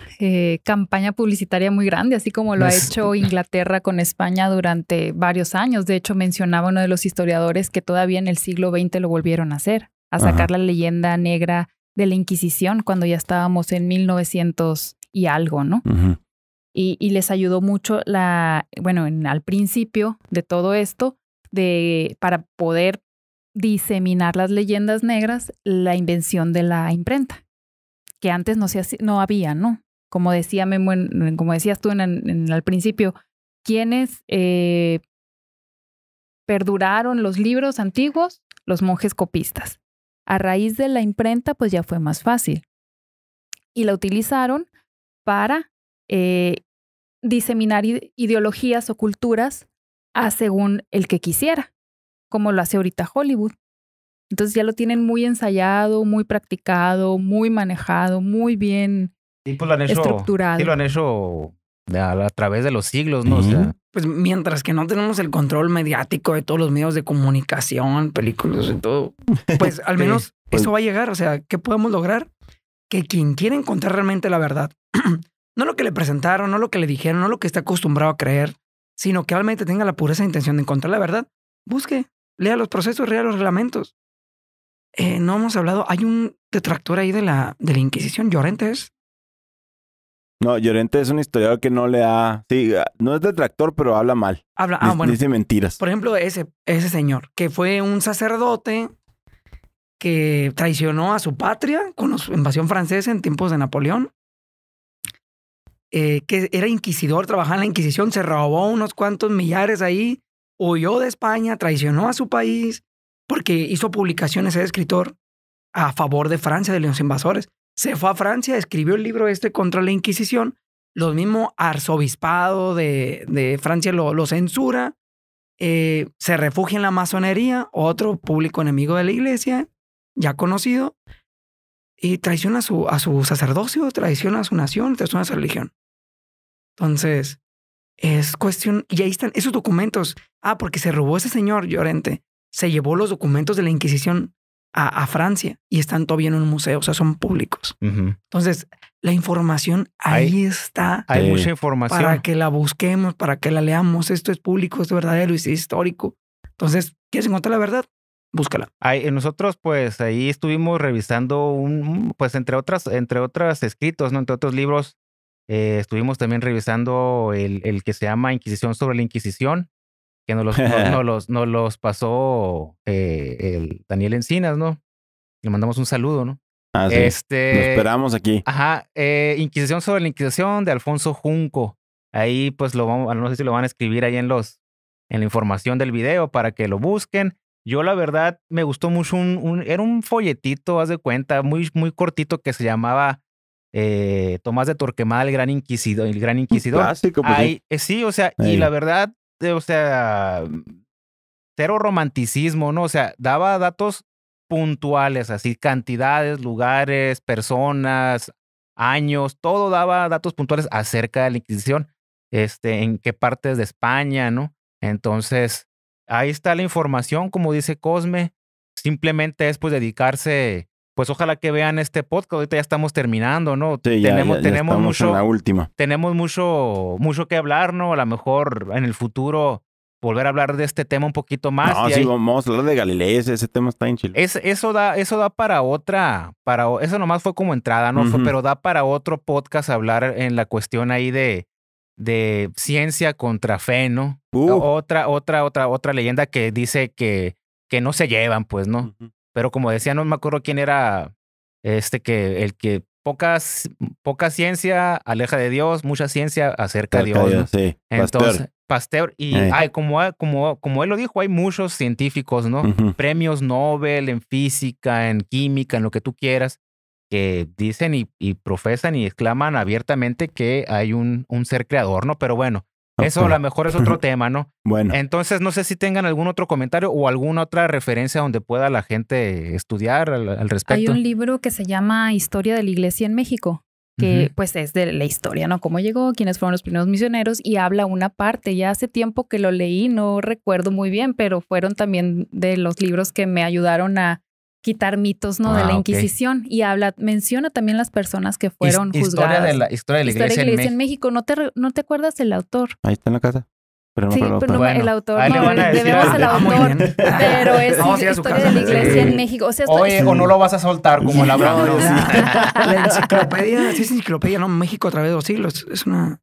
campaña publicitaria muy grande, así como lo ha hecho Inglaterra con España durante varios años. De hecho, mencionaba uno de los historiadores que todavía en el siglo XX lo volvieron a hacer a sacar Ajá. la leyenda negra de la Inquisición cuando ya estábamos en 1900 y algo, ¿no? Ujú. Y les ayudó mucho al principio de todo esto, para poder diseminar las leyendas negras, la invención de la imprenta, que antes no había, ¿no? Como decía Memo, como decías tú al principio, quienes perduraron los libros antiguos, los monjes copistas. A raíz de la imprenta, pues ya fue más fácil. Y la utilizaron para diseminar ideologías o culturas según el que quisiera, como lo hace ahorita Hollywood. Entonces ya lo tienen muy ensayado, muy practicado, muy manejado, muy bien Sí, pues lo han hecho, estructurado. sí lo han hecho a través de los siglos, ¿no? O Sí. sea, Pues mientras que no tenemos el control mediático de todos los medios de comunicación, películas y todo, pues al Sí. menos Pues- eso va a llegar. O sea, ¿qué podemos lograr? Que quien quiera encontrar realmente la verdad, no lo que le presentaron, no lo que le dijeron, no lo que está acostumbrado a creer, sino que realmente tenga la pureza intención de encontrar la verdad, busque, lea los procesos, lea los reglamentos. No hemos hablado, hay un detractor ahí de la Inquisición, Llorente es. No, Llorente es un historiador que no le da... Sí, no es detractor, pero habla mal. Habla, bueno. Dice mentiras. Por ejemplo, ese señor, que fue un sacerdote que traicionó a su patria con la invasión francesa en tiempos de Napoleón, que era inquisidor, trabajaba en la Inquisición, se robó unos cuantos millares ahí, huyó de España, traicionó a su país, porque hizo publicaciones, era escritor a favor de Francia, de los invasores. Se fue a Francia, escribió el libro contra la Inquisición. Los mismos arzobispado de Francia lo censura. Se refugia en la masonería, otro público enemigo de la iglesia, ya conocido, y traiciona a su sacerdocio, traiciona a su nación, traiciona a su religión. Entonces, es cuestión, y ahí están esos documentos. Porque se robó ese señor Llorente, se llevó los documentos de la Inquisición a Francia y están todavía en un museo, o sea, son públicos. Entonces, la información ahí está. Hay Sí. mucha información. Para que la busquemos, para que la leamos. Esto es público, esto es verdadero y es histórico. Entonces, ¿quieres encontrar la verdad? Búscala. Nosotros, pues, ahí estuvimos revisando pues, entre otros escritos, ¿no? Entre otros libros, estuvimos también revisando el que se llama Inquisición sobre la Inquisición, que nos los pasó el Daniel Encinas, ¿no? Le mandamos un saludo, ¿no? Ah, sí. Lo esperamos aquí. Ajá, Inquisición sobre la Inquisición de Alfonso Junco. Ahí, pues, no sé si lo van a escribir ahí en la información del video para que lo busquen. Yo, la verdad, me gustó mucho era un folletito, haz de cuenta, muy, muy cortito que se llamaba Tomás de Torquemada, el Gran Inquisidor. Clásico, pues, Ahí, sí, o sea, y la verdad, o sea, cero romanticismo, ¿no? O sea, daba datos puntuales, así, cantidades, lugares, personas, años, todo daba datos puntuales acerca de la Inquisición, en qué partes de España, ¿no? Entonces, ahí está la información, como dice Cosme. Simplemente es pues dedicarse, pues ojalá que vean este podcast. Ahorita ya estamos terminando, ¿no? Sí, tenemos tenemos mucho, en la última. tenemos mucho que hablar, ¿no? A lo mejor en el futuro volver a hablar de este tema un poquito más. No, sí, vamos a hablar de Galileo, ese tema está en Chile. Eso da para eso nomás fue como entrada, ¿no? Pero da para otro podcast hablar en la cuestión ahí de ciencia contra fe, ¿no? Otra leyenda que dice que no se llevan, pues, ¿no? Pero como decía, no me acuerdo quién era, el que poca ciencia aleja de Dios, mucha ciencia acerca de Dios, ¿no? Sí, Entonces, Pasteur, y como él lo dijo, hay muchos científicos, ¿no? Premios Nobel en física, en química, en lo que tú quieras, que dicen y profesan y exclaman abiertamente que hay un ser creador, ¿no? Pero bueno, eso a lo mejor es otro tema, ¿no? Bueno. Entonces, no sé si tengan algún otro comentario o alguna otra referencia donde pueda la gente estudiar al respecto. Hay un libro que se llama Historia de la Iglesia en México, que pues es de la historia, ¿no? Cómo llegó, quiénes fueron los primeros misioneros, y habla una parte. Ya hace tiempo que lo leí, no recuerdo muy bien, pero fueron también de los libros que me ayudaron a quitar mitos, ¿no? De la Inquisición. Y menciona también las personas que fueron juzgadas. Historia de la Iglesia en México. ¿No te acuerdas del autor? Ahí está en la casa. pero no Sí, por el pero autor. no, Bueno, el autor, ahí le no, van a decir debemos a- al Ah, muy autor, bien. pero es Vamos a ir a su historia casa. de la iglesia Sí. en México. O sea, Oye, o no lo vas a soltar como el Abraham. ¿no? La enciclopedia, sí es enciclopedia, ¿no? México a través de los siglos. Es una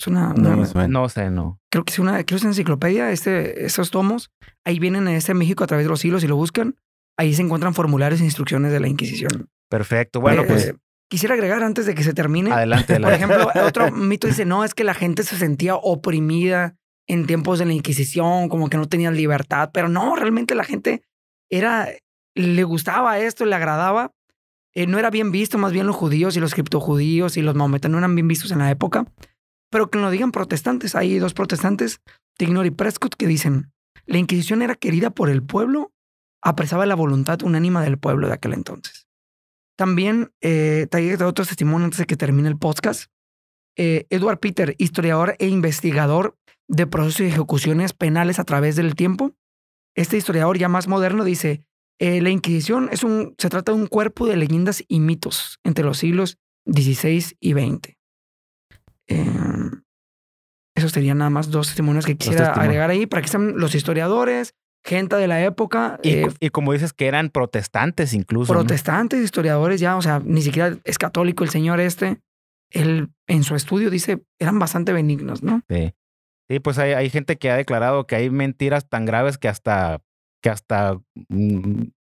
No me suena. No sé, no. creo que es una enciclopedia, esos tomos. Ahí vienen en ese México a través de los siglos y lo buscan. Ahí se encuentran formularios e instrucciones de la Inquisición. Perfecto. Bueno, pues Quisiera agregar antes de que se termine. adelante. Por ejemplo, otro mito dice, no, es que la gente se sentía oprimida en tiempos de la Inquisición, como que no tenían libertad, pero no, realmente la gente le gustaba esto, le agradaba. No era bien visto, más bien los judíos y los criptojudíos y los maometanos no eran bien vistos en la época, pero que lo digan protestantes. Hay dos protestantes, Tignor y Prescott, que dicen, la Inquisición era querida por el pueblo, apresaba la voluntad unánima del pueblo de aquel entonces. También, traigo otro testimonio antes de que termine el podcast. Edward Peter, historiador e investigador de procesos y ejecuciones penales a través del tiempo. Este historiador ya más moderno dice, la Inquisición se trata de un cuerpo de leyendas y mitos entre los siglos XVI y XX. Esos serían nada más dos testimonios que quisiera testimonios. agregar ahí para que sean los historiadores, gente de la época. Y como dices que eran protestantes incluso. ¿no? Protestantes, historiadores ya, o sea, ni siquiera es católico el señor este. Él en su estudio dice, eran bastante benignos, ¿no? Sí. Sí, pues hay gente que ha declarado que hay mentiras tan graves que hasta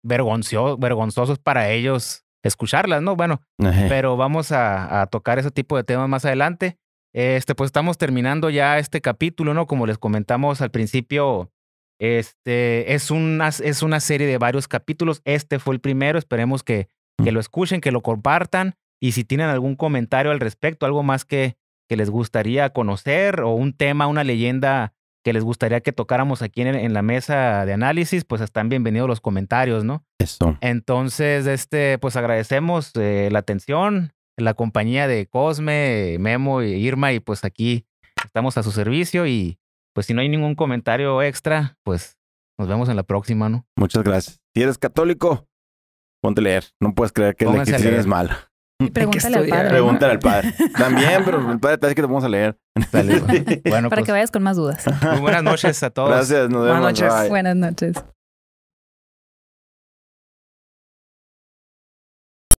vergonzosos para ellos escucharlas, ¿no? Bueno, Ajá. pero vamos a tocar ese tipo de temas más adelante. Pues estamos terminando ya este capítulo, ¿no? Como les comentamos al principio, es una serie de varios capítulos. Este fue el primero. Esperemos que lo escuchen, que lo compartan. Y si tienen algún comentario al respecto, algo más que les gustaría conocer o un tema, una leyenda que les gustaría que tocáramos aquí en la mesa de análisis, pues están bienvenidos los comentarios, ¿no? Eso. Entonces, pues agradecemos la atención, la compañía de Cosme, Memo y Irma, y pues aquí estamos a su servicio. Y pues si no hay ningún comentario extra, pues nos vemos en la próxima, ¿no? Muchas gracias. Si eres católico, ponte a leer. No puedes creer que la Pónganse a Inquisición leer. es mala. Y pregúntale al estudiar. padre, ¿no? Pregúntale al padre. También, pero el padre te dice que te vamos a leer. Sale, bueno, Para pues, que vayas con más dudas. muy buenas noches a todos. Gracias. Nos Buenas vemos. noches. Bye. Buenas noches.